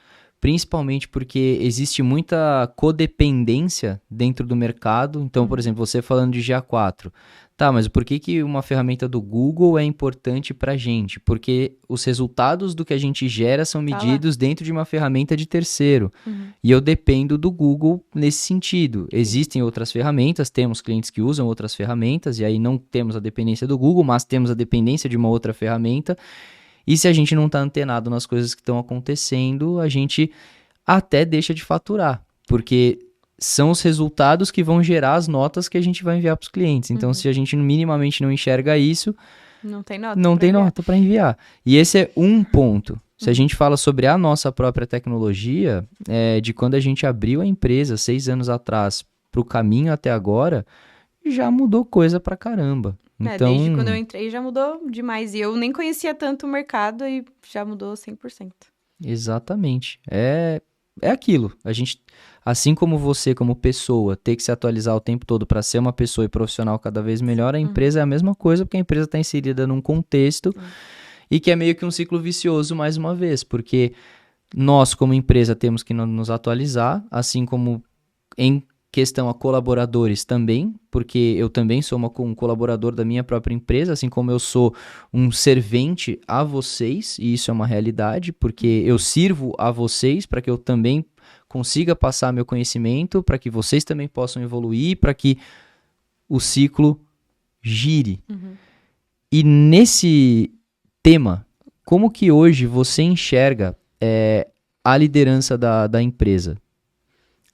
principalmente porque existe muita codependência dentro do mercado. Então, por exemplo, você falando de GA4. Tá, mas por que uma ferramenta do Google é importante pra gente? Porque os resultados do que a gente gera são medidos dentro de uma ferramenta de terceiro. E eu dependo do Google nesse sentido. Existem outras ferramentas, temos clientes que usam outras ferramentas, e aí não temos a dependência do Google, mas temos a dependência de uma outra ferramenta. E se a gente não está antenado nas coisas que estão acontecendo, a gente até deixa de faturar. Porque são os resultados que vão gerar as notas que a gente vai enviar para os clientes. Então, se a gente minimamente não enxerga isso, não tem nota nota para enviar. E esse é um ponto. Se a gente fala sobre a nossa própria tecnologia, de quando a gente abriu a empresa 6 anos atrás para o caminho até agora, já mudou coisa pra caramba. Então, desde quando eu entrei já mudou demais. E eu nem conhecia tanto o mercado e já mudou 100%. exatamente. É aquilo. A gente, assim como você, como pessoa, ter que se atualizar o tempo todo para ser uma pessoa e profissional cada vez melhor, a empresa é a mesma coisa, porque a empresa está inserida num contexto e que é meio que um ciclo vicioso mais uma vez, porque nós, como empresa, temos que nos atualizar, assim como em questão a colaboradores também, porque eu também sou um colaborador da minha própria empresa, assim como eu sou um servente a vocês, e isso é uma realidade, porque eu sirvo a vocês para que eu também consiga passar meu conhecimento, para que vocês também possam evoluir, para que o ciclo gire. E nesse tema, como que hoje você enxerga a liderança da empresa?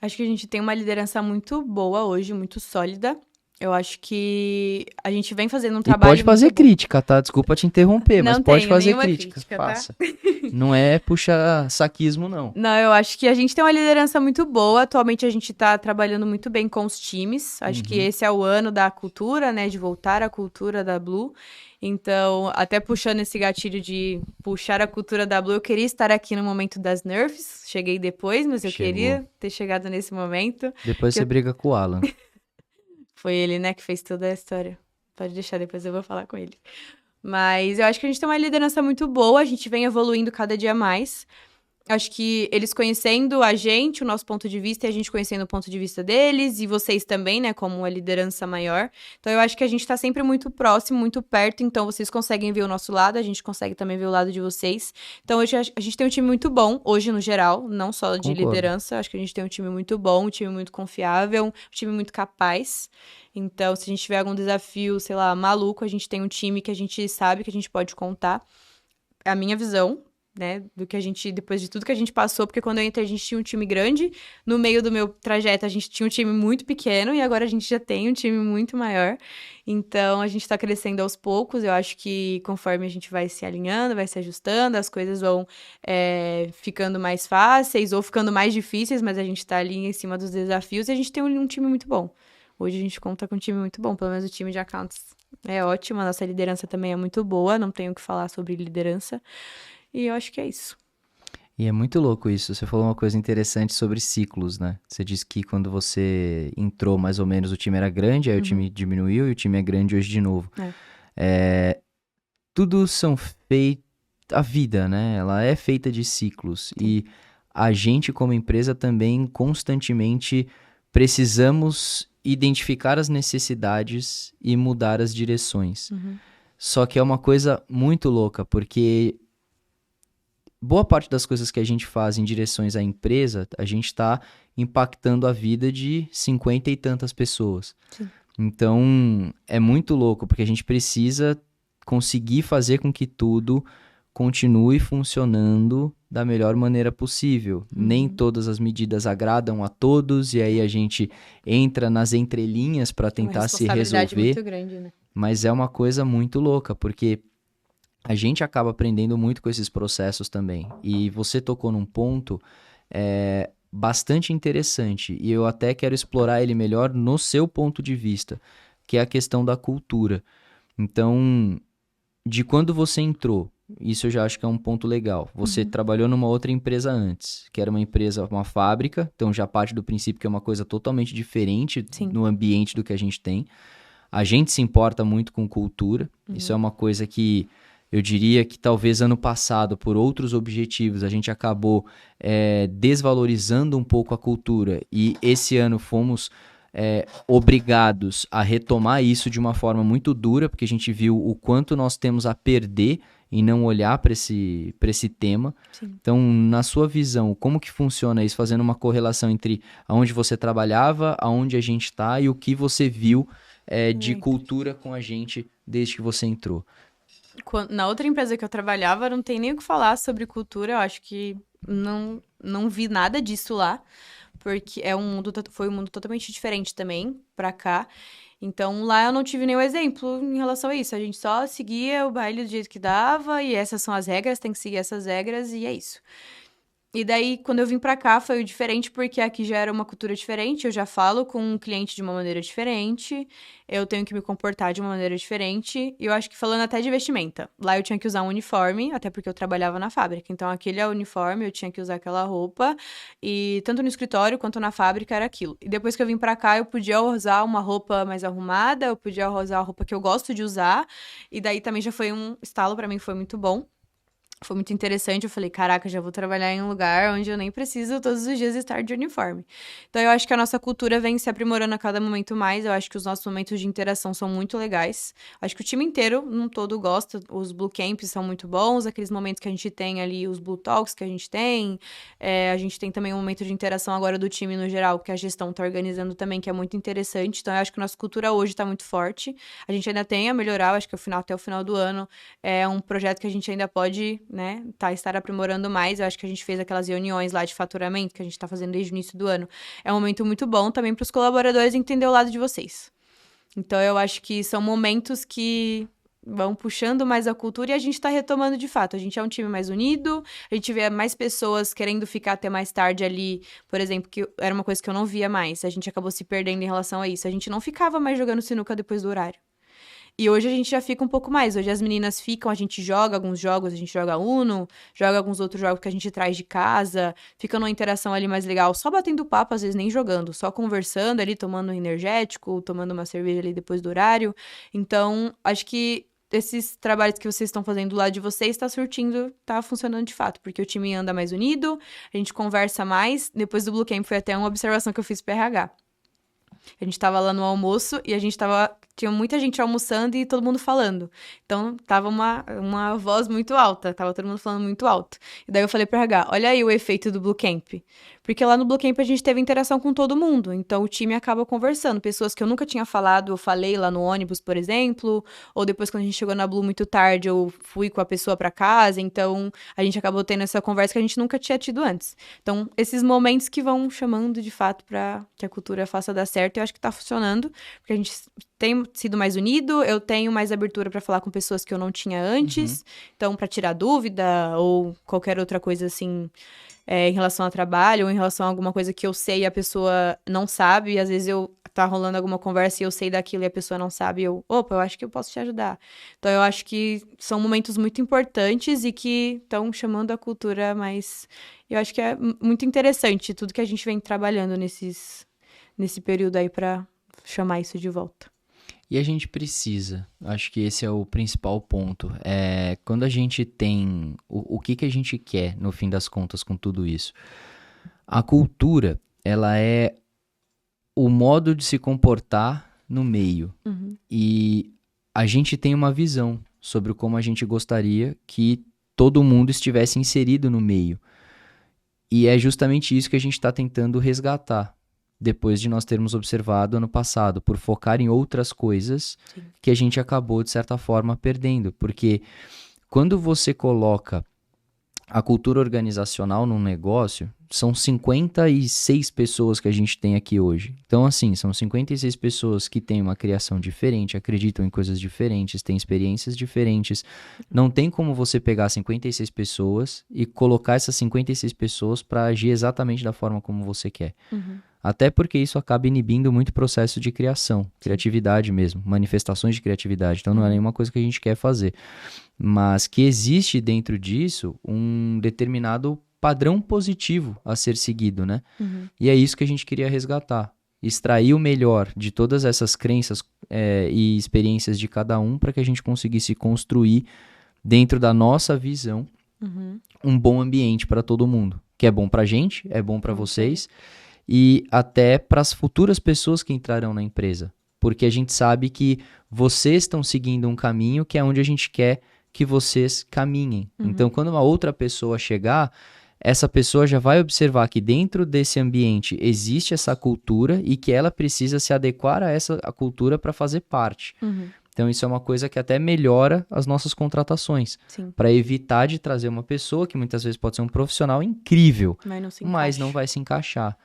Acho que a gente tem uma liderança muito boa hoje, muito sólida. Eu acho que a gente vem fazendo um E trabalho pode fazer muito bom. crítica, tá? Desculpa te interromper, mas Não pode tenho fazer nenhuma crítica. crítica, tá? Faça. Não é puxar saquismo, não. Não, eu acho que a gente tem uma liderança muito boa. Atualmente a gente tá trabalhando muito bem com os times. Acho que esse é o ano da cultura, né? De voltar à cultura da Blue. Então, até puxando esse gatilho de puxar a cultura da Blue, eu queria estar aqui no momento das nerfs. Cheguei depois, mas eu Chegou. queria ter chegado nesse momento. Depois Que você eu- briga com o Alan. Foi ele, né, que fez toda a história. Pode deixar, depois eu vou falar com ele. Mas eu acho que a gente tem uma liderança muito boa, a gente vem evoluindo cada dia mais. Acho que eles conhecendo a gente, o nosso ponto de vista, e a gente conhecendo o ponto de vista deles, e vocês também, né, como uma liderança maior. Então, eu acho que a gente tá sempre muito próximo, muito perto, então vocês conseguem ver o nosso lado, a gente consegue também ver o lado de vocês. Então, hoje a gente tem um time muito bom, hoje no geral, não só de Concordo. liderança, acho que a gente tem um time muito bom, um time muito confiável, um time muito capaz. Então, se a gente tiver algum desafio, sei lá, maluco, a gente tem um time que a gente sabe que a gente pode contar. É a minha visão, né, do que a gente, depois de tudo que a gente passou, porque quando eu entrei a gente tinha um time grande, no meio do meu trajeto a gente tinha um time muito pequeno e agora a gente já tem um time muito maior, então a gente tá crescendo aos poucos, eu acho que conforme a gente vai se alinhando, vai se ajustando, as coisas vão ficando mais fáceis ou ficando mais difíceis, mas a gente tá ali em cima dos desafios e a gente tem um time muito bom. Hoje a gente conta com um time muito bom, pelo menos o time de accounts é ótimo, a nossa liderança também é muito boa, não tenho o que falar sobre liderança. E eu acho que é isso. E é muito louco isso. Você falou uma coisa interessante sobre ciclos, né? Você disse que quando você entrou, mais ou menos, o time era grande, aí o time diminuiu e o time é grande hoje de novo. Tudo são feitos... A vida, né? Ela é feita de ciclos. E a gente, como empresa, também constantemente precisamos identificar as necessidades e mudar as direções. Só que é uma coisa muito louca, porque boa parte das coisas que a gente faz em direções à empresa, a gente está impactando a vida de 50 e tantas pessoas. Sim. Então, é muito louco, porque a gente precisa conseguir fazer com que tudo continue funcionando da melhor maneira possível. Nem todas as medidas agradam a todos, e aí a gente entra nas entrelinhas para tentar se responsabilidade resolver. muito grande, né? Mas é uma coisa muito louca, porque a gente acaba aprendendo muito com esses processos também. E você tocou num ponto bastante interessante, e eu até quero explorar ele melhor no seu ponto de vista, que é a questão da cultura. Então, de quando você entrou, isso eu já acho que é um ponto legal. Você trabalhou numa outra empresa antes, que era uma empresa, uma fábrica, então já parte do princípio que é uma coisa totalmente diferente Sim. no ambiente do que a gente tem. A gente se importa muito com cultura, isso é uma coisa que eu diria que talvez ano passado, por outros objetivos, a gente acabou desvalorizando um pouco a cultura, e esse ano fomos obrigados a retomar isso de uma forma muito dura, porque a gente viu o quanto nós temos a perder em não olhar para esse tema. Sim. Então, na sua visão, como que funciona isso, fazendo uma correlação entre aonde você trabalhava, aonde a gente está e o que você viu de cultura com a gente desde que você entrou? Na outra empresa que eu trabalhava, não tem nem o que falar sobre cultura. Eu acho que não vi nada disso lá, porque foi um mundo totalmente diferente também pra cá. Então, lá eu não tive nenhum exemplo em relação a isso. A gente só seguia o baile do jeito que dava, e essas são as regras, tem que seguir essas regras, e é isso. E daí, quando eu vim pra cá, foi diferente, porque aqui já era uma cultura diferente, eu já falo com um cliente de uma maneira diferente, eu tenho que me comportar de uma maneira diferente, e eu acho que falando até de vestimenta. Lá eu tinha que usar um uniforme, até porque eu trabalhava na fábrica, então aquele é o uniforme, eu tinha que usar aquela roupa, e tanto no escritório quanto na fábrica era aquilo. E depois que eu vim pra cá, eu podia usar uma roupa mais arrumada, eu podia usar a roupa que eu gosto de usar, e daí também já foi um estalo pra mim, foi muito bom. Foi muito interessante, eu falei, caraca, já vou trabalhar em um lugar onde eu nem preciso todos os dias estar de uniforme. Então eu acho que a nossa cultura vem se aprimorando a cada momento mais, eu acho que os nossos momentos de interação são muito legais. Acho que o time inteiro, num todo, gosta, os Blue Camps são muito bons, aqueles momentos que a gente tem ali, os Blue Talks que a gente tem também um momento de interação agora do time no geral, que a gestão tá organizando também, que é muito interessante, então eu acho que a nossa cultura hoje tá muito forte, a gente ainda tem a melhorar, eu acho que até o final do ano é um projeto que a gente ainda pode, né, estar aprimorando mais. Eu acho que a gente fez aquelas reuniões lá de faturamento que a gente tá fazendo desde o início do ano. É um momento muito bom também para os colaboradores entender o lado de vocês. Então, eu acho que são momentos que vão puxando mais a cultura e a gente tá retomando de fato. A gente é um time mais unido, a gente vê mais pessoas querendo ficar até mais tarde ali, por exemplo, que era uma coisa que eu não via mais. A gente acabou se perdendo em relação a isso. A gente não ficava mais jogando sinuca depois do horário. E hoje a gente já fica um pouco mais. Hoje as meninas ficam, a gente joga alguns jogos, a gente joga Uno, joga alguns outros jogos que a gente traz de casa, fica numa interação ali mais legal, só batendo papo, às vezes nem jogando, só conversando ali, tomando um energético, tomando uma cerveja ali depois do horário. Então, acho que esses trabalhos que vocês estão fazendo do lado de vocês está surtindo, tá funcionando de fato, porque o time anda mais unido, a gente conversa mais. Depois do Blue Camp foi até uma observação que eu fiz pro RH. A gente tava lá no almoço e tinha muita gente almoçando e todo mundo falando. Então, tava uma voz muito alta, tava todo mundo falando muito alto. E daí eu falei pro RH, olha aí o efeito do Blue Camp. Porque lá no Blue Camp a gente teve interação com todo mundo, então o time acaba conversando. Pessoas que eu nunca tinha falado, eu falei lá no ônibus, por exemplo, ou depois quando a gente chegou na Blue muito tarde, eu fui com a pessoa pra casa, então a gente acabou tendo essa conversa que a gente nunca tinha tido antes. Então, esses momentos que vão chamando de fato pra que a cultura faça dar certo, eu acho que tá funcionando, porque a gente tem sido mais unido, eu tenho mais abertura pra falar com pessoas que eu não tinha antes, então pra tirar dúvida ou qualquer outra coisa assim, em relação ao trabalho ou em relação a alguma coisa que eu sei e a pessoa não sabe, e às vezes tá rolando alguma conversa e eu sei daquilo e a pessoa não sabe, eu acho que eu posso te ajudar. Então eu acho que são momentos muito importantes e que estão chamando a cultura, mas eu acho que é muito interessante tudo que a gente vem trabalhando nesse período aí pra chamar isso de volta. E a gente precisa, acho que esse é o principal ponto, quando a gente tem o que a gente quer no fim das contas com tudo isso. A cultura, ela é o modo de se comportar no meio, e a gente tem uma visão sobre como a gente gostaria que todo mundo estivesse inserido no meio, e é justamente isso que a gente está tentando resgatar. Depois de nós termos observado ano passado, por focar em outras coisas que a gente acabou, de certa forma, perdendo. Porque quando você coloca a cultura organizacional num negócio, são 56 pessoas que a gente tem aqui hoje. Então, assim, são 56 pessoas que têm uma criação diferente, acreditam em coisas diferentes, têm experiências diferentes. Não tem como você pegar 56 pessoas e colocar essas 56 pessoas para agir exatamente da forma como você quer. Até porque isso acaba inibindo muito o processo de criação, criatividade mesmo, manifestações de criatividade. Então não é nenhuma coisa que a gente quer fazer. Mas que existe dentro disso um determinado padrão positivo a ser seguido, né? E é isso que a gente queria resgatar. Extrair o melhor de todas essas crenças e experiências de cada um para que a gente conseguisse construir, dentro da nossa visão, um bom ambiente para todo mundo. Que é bom para a gente, é bom para vocês, e até para as futuras pessoas que entrarão na empresa, porque a gente sabe que vocês estão seguindo um caminho que é onde a gente quer que vocês caminhem. Então, quando uma outra pessoa chegar, essa pessoa já vai observar que dentro desse ambiente existe essa cultura e que ela precisa se adequar a essa cultura para fazer parte. Então, isso é uma coisa que até melhora as nossas contratações, para evitar de trazer uma pessoa que muitas vezes pode ser um profissional incrível, mas não vai se encaixar.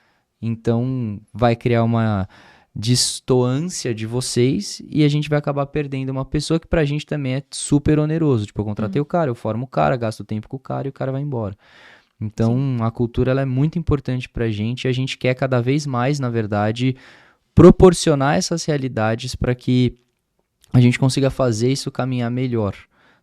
Então, vai criar uma distoância de vocês e a gente vai acabar perdendo uma pessoa que pra gente também é super oneroso. Tipo, eu contratei o cara, eu formo o cara, gasto tempo com o cara e o cara vai embora. Então, a cultura ela é muito importante pra gente e a gente quer cada vez mais, na verdade, proporcionar essas realidades para que a gente consiga fazer isso caminhar melhor.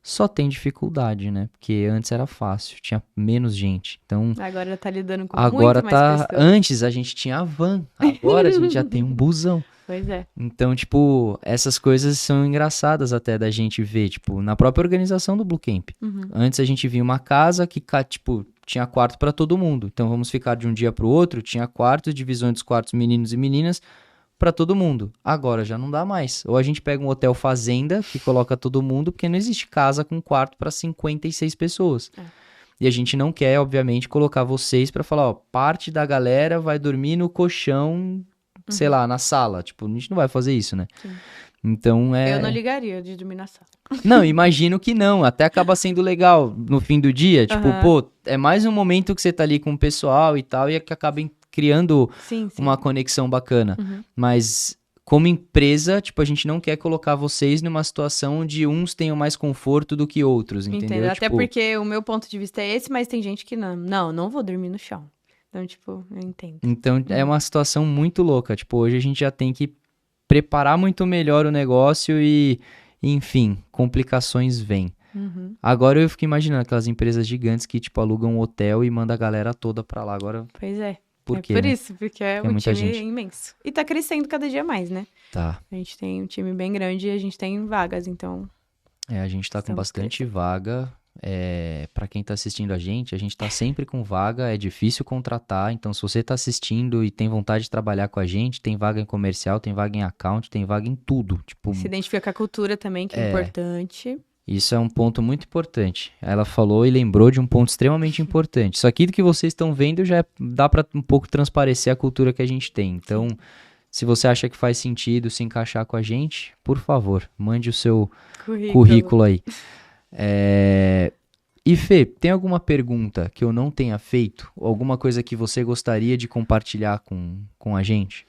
Só tem dificuldade, né? Porque antes era fácil, tinha menos gente. Então, Agora tá lidando com agora muito mais tá. pessoas. Antes a gente tinha a van, agora a gente já tem um busão. Pois é. Então, tipo, essas coisas são engraçadas até da gente ver, tipo, na própria organização do Blue Camp. Antes a gente via uma casa que, tipo, tinha quarto pra todo mundo. Então, vamos ficar de um dia pro outro, tinha quartos, divisões dos quartos meninos e meninas pra todo mundo. Agora já não dá mais. Ou a gente pega um hotel fazenda que coloca todo mundo, porque não existe casa com quarto pra 56 pessoas. E a gente não quer, obviamente, colocar vocês pra falar, ó, parte da galera vai dormir no colchão, sei lá, na sala. Tipo, a gente não vai fazer isso, né? Sim. Então Eu não ligaria de dormir na sala. Não, imagino que não. Até acaba sendo legal no fim do dia. Tipo, Aham. pô, é mais um momento que você tá ali com o pessoal e tal, e que acaba criando Sim. uma conexão bacana. Mas como empresa, tipo, a gente não quer colocar vocês numa situação onde uns tenham mais conforto do que outros, entendeu? Entendo. Até Tipo, porque o meu ponto de vista é esse, mas tem gente que não. Não vou dormir no chão. Então, tipo, eu entendo. então é uma situação muito louca. Tipo, hoje a gente já tem que preparar muito melhor o negócio e, enfim, complicações vêm. Agora eu fico imaginando aquelas empresas gigantes que, tipo, alugam um hotel e mandam a galera toda pra lá. Agora, Pois é. por É quê, por né? isso, porque Porque é o muita time gente. é imenso. E tá crescendo cada dia mais, né? Tá. A gente tem um time bem grande e a gente tem vagas, então. A gente tá com Estamos bastante crescendo. vaga. Pra quem tá assistindo a gente tá sempre com vaga, é difícil contratar. Então, se você tá assistindo e tem vontade de trabalhar com a gente, tem vaga em comercial, tem vaga em account, tem vaga em tudo. Tipo, Se identifica com a cultura também, que é importante. isso é um ponto muito importante. Ela falou e lembrou de um ponto extremamente importante. Isso aqui do que vocês estão vendo já dá pra um pouco transparecer a cultura que a gente tem. Então, se você acha que faz sentido se encaixar com a gente, por favor, mande o seu currículo aí. E Fê, tem alguma pergunta que eu não tenha feito? Ou alguma coisa que você gostaria de compartilhar com a gente?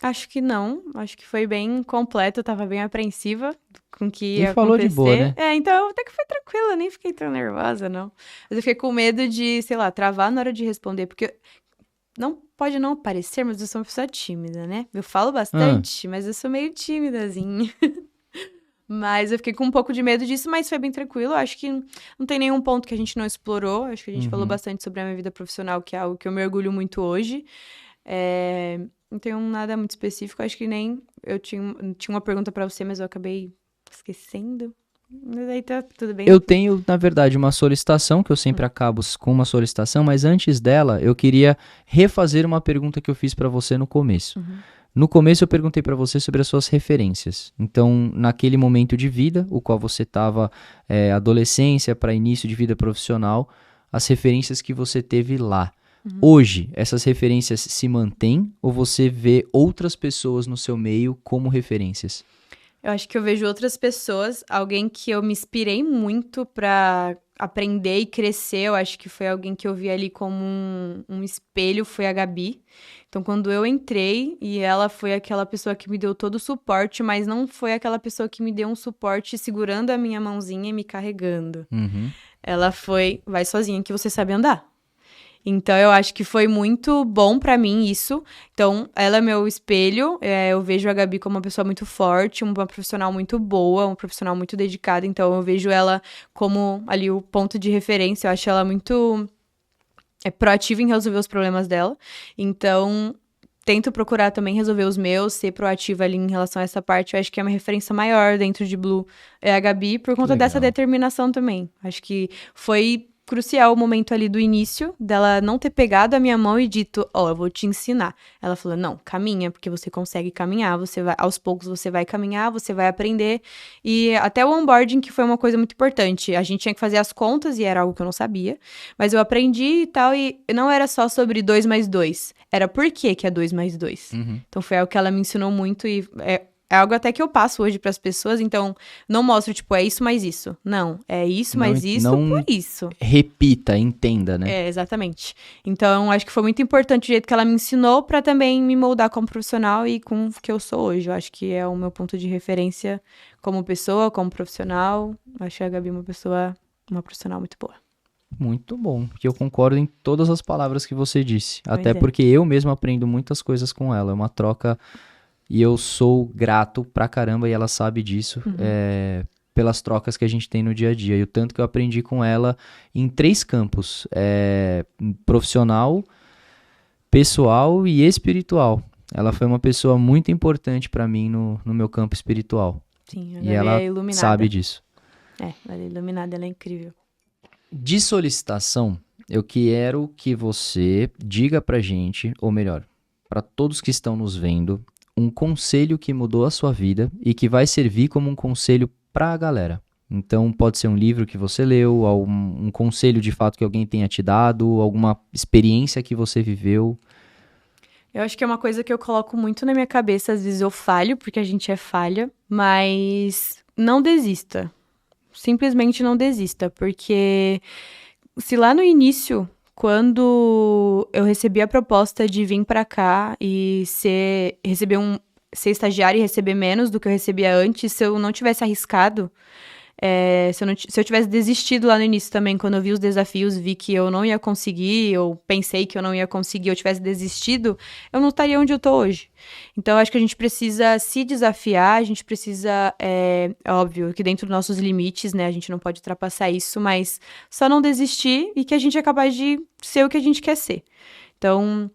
Acho que não. Acho que foi bem completo. Eu tava bem apreensiva com o que E ia falou de acontecer. boa, né? Então até que foi tranquilo. Eu nem fiquei tão nervosa, não. Mas eu fiquei com medo de, sei lá, travar na hora de responder. Porque não pode não parecer, mas eu sou uma pessoa tímida, né? Eu falo bastante, mas eu sou meio tímidazinha. Mas eu fiquei com um pouco de medo disso, mas foi bem tranquilo. Acho que não tem nenhum ponto que a gente não explorou. Acho que a gente falou bastante sobre a minha vida profissional, que é algo que eu me orgulho muito hoje. Não tenho nada muito específico. Acho que nem eu tinha uma pergunta pra você, mas eu acabei esquecendo. Mas aí tá tudo bem. Eu tenho, na verdade, uma solicitação, que eu sempre acabo com uma solicitação, mas antes dela, eu queria refazer uma pergunta que eu fiz pra você no começo. No começo eu perguntei pra você sobre as suas referências. Então, naquele momento de vida, o qual você estava adolescência para início de vida profissional, as referências que você teve lá. Hoje, essas referências se mantêm ou você vê outras pessoas no seu meio como referências? Eu acho que eu vejo outras pessoas, alguém que eu me inspirei muito pra aprender e crescer. Eu acho que foi alguém que eu vi ali como um espelho, foi a Gabi. Então, quando eu entrei, e ela foi aquela pessoa que me deu todo o suporte, mas não foi aquela pessoa que me deu um suporte segurando a minha mãozinha e me carregando. Ela foi, vai sozinha que você sabe andar. Então, eu acho que foi muito bom pra mim isso. Então, ela é meu espelho. Eu vejo a Gabi como uma pessoa muito forte, uma profissional muito boa, uma profissional muito dedicada. Então, eu vejo ela como ali o ponto de referência. Eu acho ela muito proativa em resolver os problemas dela. Então, tento procurar também resolver os meus, ser proativa ali em relação a essa parte. Eu acho que é uma referência maior dentro de Blue é a Gabi, por conta dessa Legal. determinação também. Acho que foi crucial o momento ali do início, dela não ter pegado a minha mão e dito, eu vou te ensinar. Ela falou, não, caminha, porque você consegue caminhar, você vai, aos poucos você vai caminhar, você vai aprender. E até o onboarding, que foi uma coisa muito importante. A gente tinha que fazer as contas, e era algo que eu não sabia, mas eu aprendi e tal, e não era só sobre 2 mais 2, era por que é 2 mais 2. Então foi algo que ela me ensinou muito e é algo até que eu passo hoje pras pessoas, então não mostro, tipo, é isso mais isso. Não, é isso mais isso por isso. Repita, entenda, né? Exatamente. Então, acho que foi muito importante o jeito que ela me ensinou pra também me moldar como profissional e com o que eu sou hoje. Eu acho que é o meu ponto de referência como pessoa, como profissional. Acho a Gabi uma profissional muito boa. Muito bom, que eu concordo em todas as palavras que você disse. Até é. porque eu mesmo aprendo muitas coisas com ela. É uma troca e eu sou grato pra caramba e ela sabe disso. Pelas trocas que a gente tem no dia a dia. E o tanto que eu aprendi com ela em 3 campos. Profissional, pessoal e espiritual. Ela foi uma pessoa muito importante pra mim no meu campo espiritual. Sim, E ela é iluminada. sabe disso. Ela é iluminada, ela é incrível. De solicitação, eu quero que você diga pra gente, ou melhor, pra todos que estão nos vendo, um conselho que mudou a sua vida e que vai servir como um conselho pra galera. Então, pode ser um livro que você leu, um conselho de fato que alguém tenha te dado, alguma experiência que você viveu. Eu acho que é uma coisa que eu coloco muito na minha cabeça, às vezes eu falho, porque a gente é falha, mas não desista. Simplesmente não desista, porque se lá no início, quando eu recebi a proposta de vir pra cá e ser estagiária e receber menos do que eu recebia antes, se eu não tivesse arriscado, se eu tivesse desistido lá no início também, quando eu vi os desafios, vi que eu não ia conseguir, eu pensei que eu não ia conseguir, eu tivesse desistido, eu não estaria onde eu tô hoje. Então, eu acho que a gente precisa se desafiar, a gente precisa, óbvio, que dentro dos nossos limites, né, a gente não pode ultrapassar isso, mas só não desistir e que a gente é capaz de ser o que a gente quer ser. Então,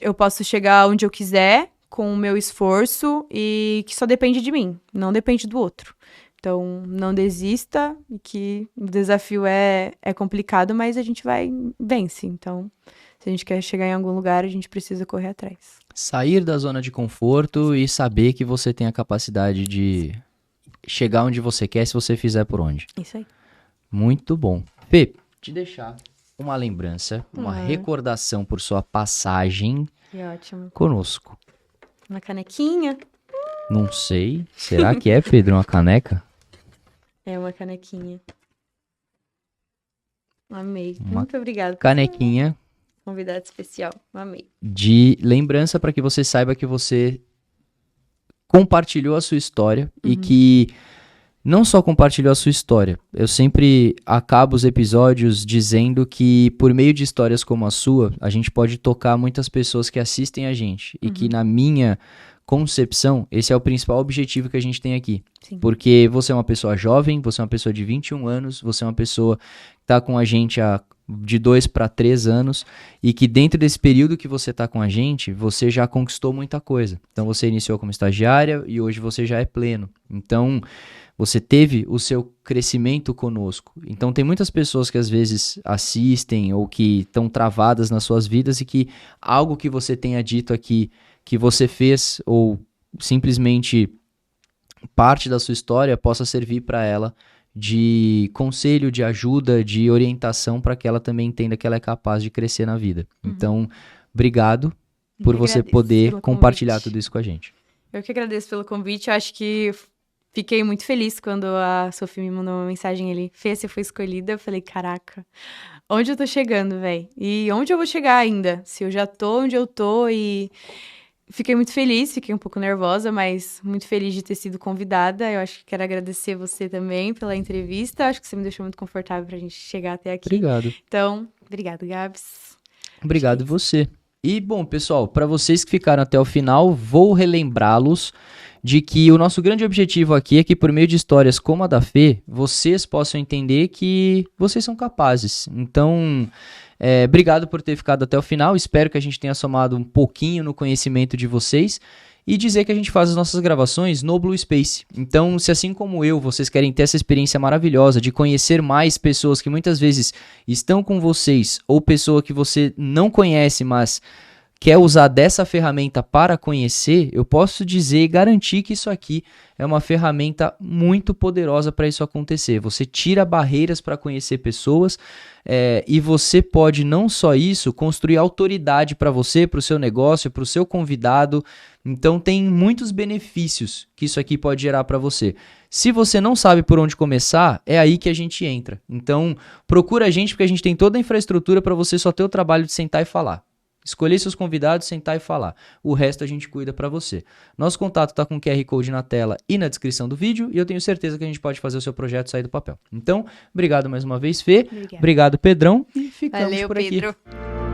eu posso chegar onde eu quiser com o meu esforço e que só depende de mim, não depende do outro. Então, não desista, que o desafio é complicado, mas a gente vence. Então, se a gente quer chegar em algum lugar, a gente precisa correr atrás. Sair da zona de conforto e saber que você tem a capacidade de chegar onde você quer se você fizer por onde. Isso aí. Muito bom. Fê, te deixar uma lembrança, uma recordação por sua passagem Que ótimo. conosco. Uma canequinha. Não sei. Será que é, Pedro, uma caneca? É uma canequinha. Amei. Uma Muito obrigada. Canequinha Convidado especial. Amei. de lembrança para que você saiba que você compartilhou a sua história e que não só compartilhou a sua história. Eu sempre acabo os episódios dizendo que por meio de histórias como a sua, a gente pode tocar muitas pessoas que assistem a gente e que na minha concepção, esse é o principal objetivo que a gente tem aqui. Sim. Porque você é uma pessoa jovem, você é uma pessoa de 21 anos, você é uma pessoa que está com a gente há de 2 para 3 anos e que dentro desse período que você está com a gente, você já conquistou muita coisa. Então você iniciou como estagiária e hoje você já é pleno. Então você teve o seu crescimento conosco. Então tem muitas pessoas que às vezes assistem ou que estão travadas nas suas vidas e que algo que você tenha dito aqui que você fez ou simplesmente parte da sua história possa servir para ela de conselho, de ajuda, de orientação para que ela também entenda que ela é capaz de crescer na vida. Então, obrigado por você poder compartilhar tudo isso com a gente. Eu que agradeço pelo convite. Eu acho que fiquei muito feliz quando a Sofia me mandou uma mensagem ali. Fê, você foi escolhida. Eu falei, caraca, onde eu tô chegando, velho? E onde eu vou chegar ainda? Se eu já tô onde eu tô e... Fiquei muito feliz, fiquei um pouco nervosa, mas muito feliz de ter sido convidada. Eu acho que quero agradecer você também pela entrevista. Acho que você me deixou muito confortável pra gente chegar até aqui. Obrigado. Então, obrigado, Gabs. Obrigado você. E, bom, pessoal, para vocês que ficaram até o final, vou relembrá-los de que o nosso grande objetivo aqui é que, por meio de histórias como a da Fê, vocês possam entender que vocês são capazes. Então... obrigado por ter ficado até o final, espero que a gente tenha somado um pouquinho no conhecimento de vocês e dizer que a gente faz as nossas gravações no Blue Space. Então, se assim como eu, vocês querem ter essa experiência maravilhosa de conhecer mais pessoas que muitas vezes estão com vocês ou pessoa que você não conhece, mas quer usar dessa ferramenta para conhecer, eu posso dizer e garantir que isso aqui é uma ferramenta muito poderosa para isso acontecer. Você tira barreiras para conhecer pessoas e você pode não só isso, construir autoridade para você, para o seu negócio, para o seu convidado. Então tem muitos benefícios que isso aqui pode gerar para você. Se você não sabe por onde começar, é aí que a gente entra. Então procura a gente porque a gente tem toda a infraestrutura para você só ter o trabalho de sentar e falar. Escolher seus convidados, sentar e falar. O resto a gente cuida pra você. Nosso contato tá com o QR Code na tela e na descrição do vídeo e eu tenho certeza que a gente pode fazer o seu projeto sair do papel. Então, obrigado mais uma vez, Fê. Obrigada. Obrigado, Pedrão. E ficamos Valeu, por aqui. Pedro.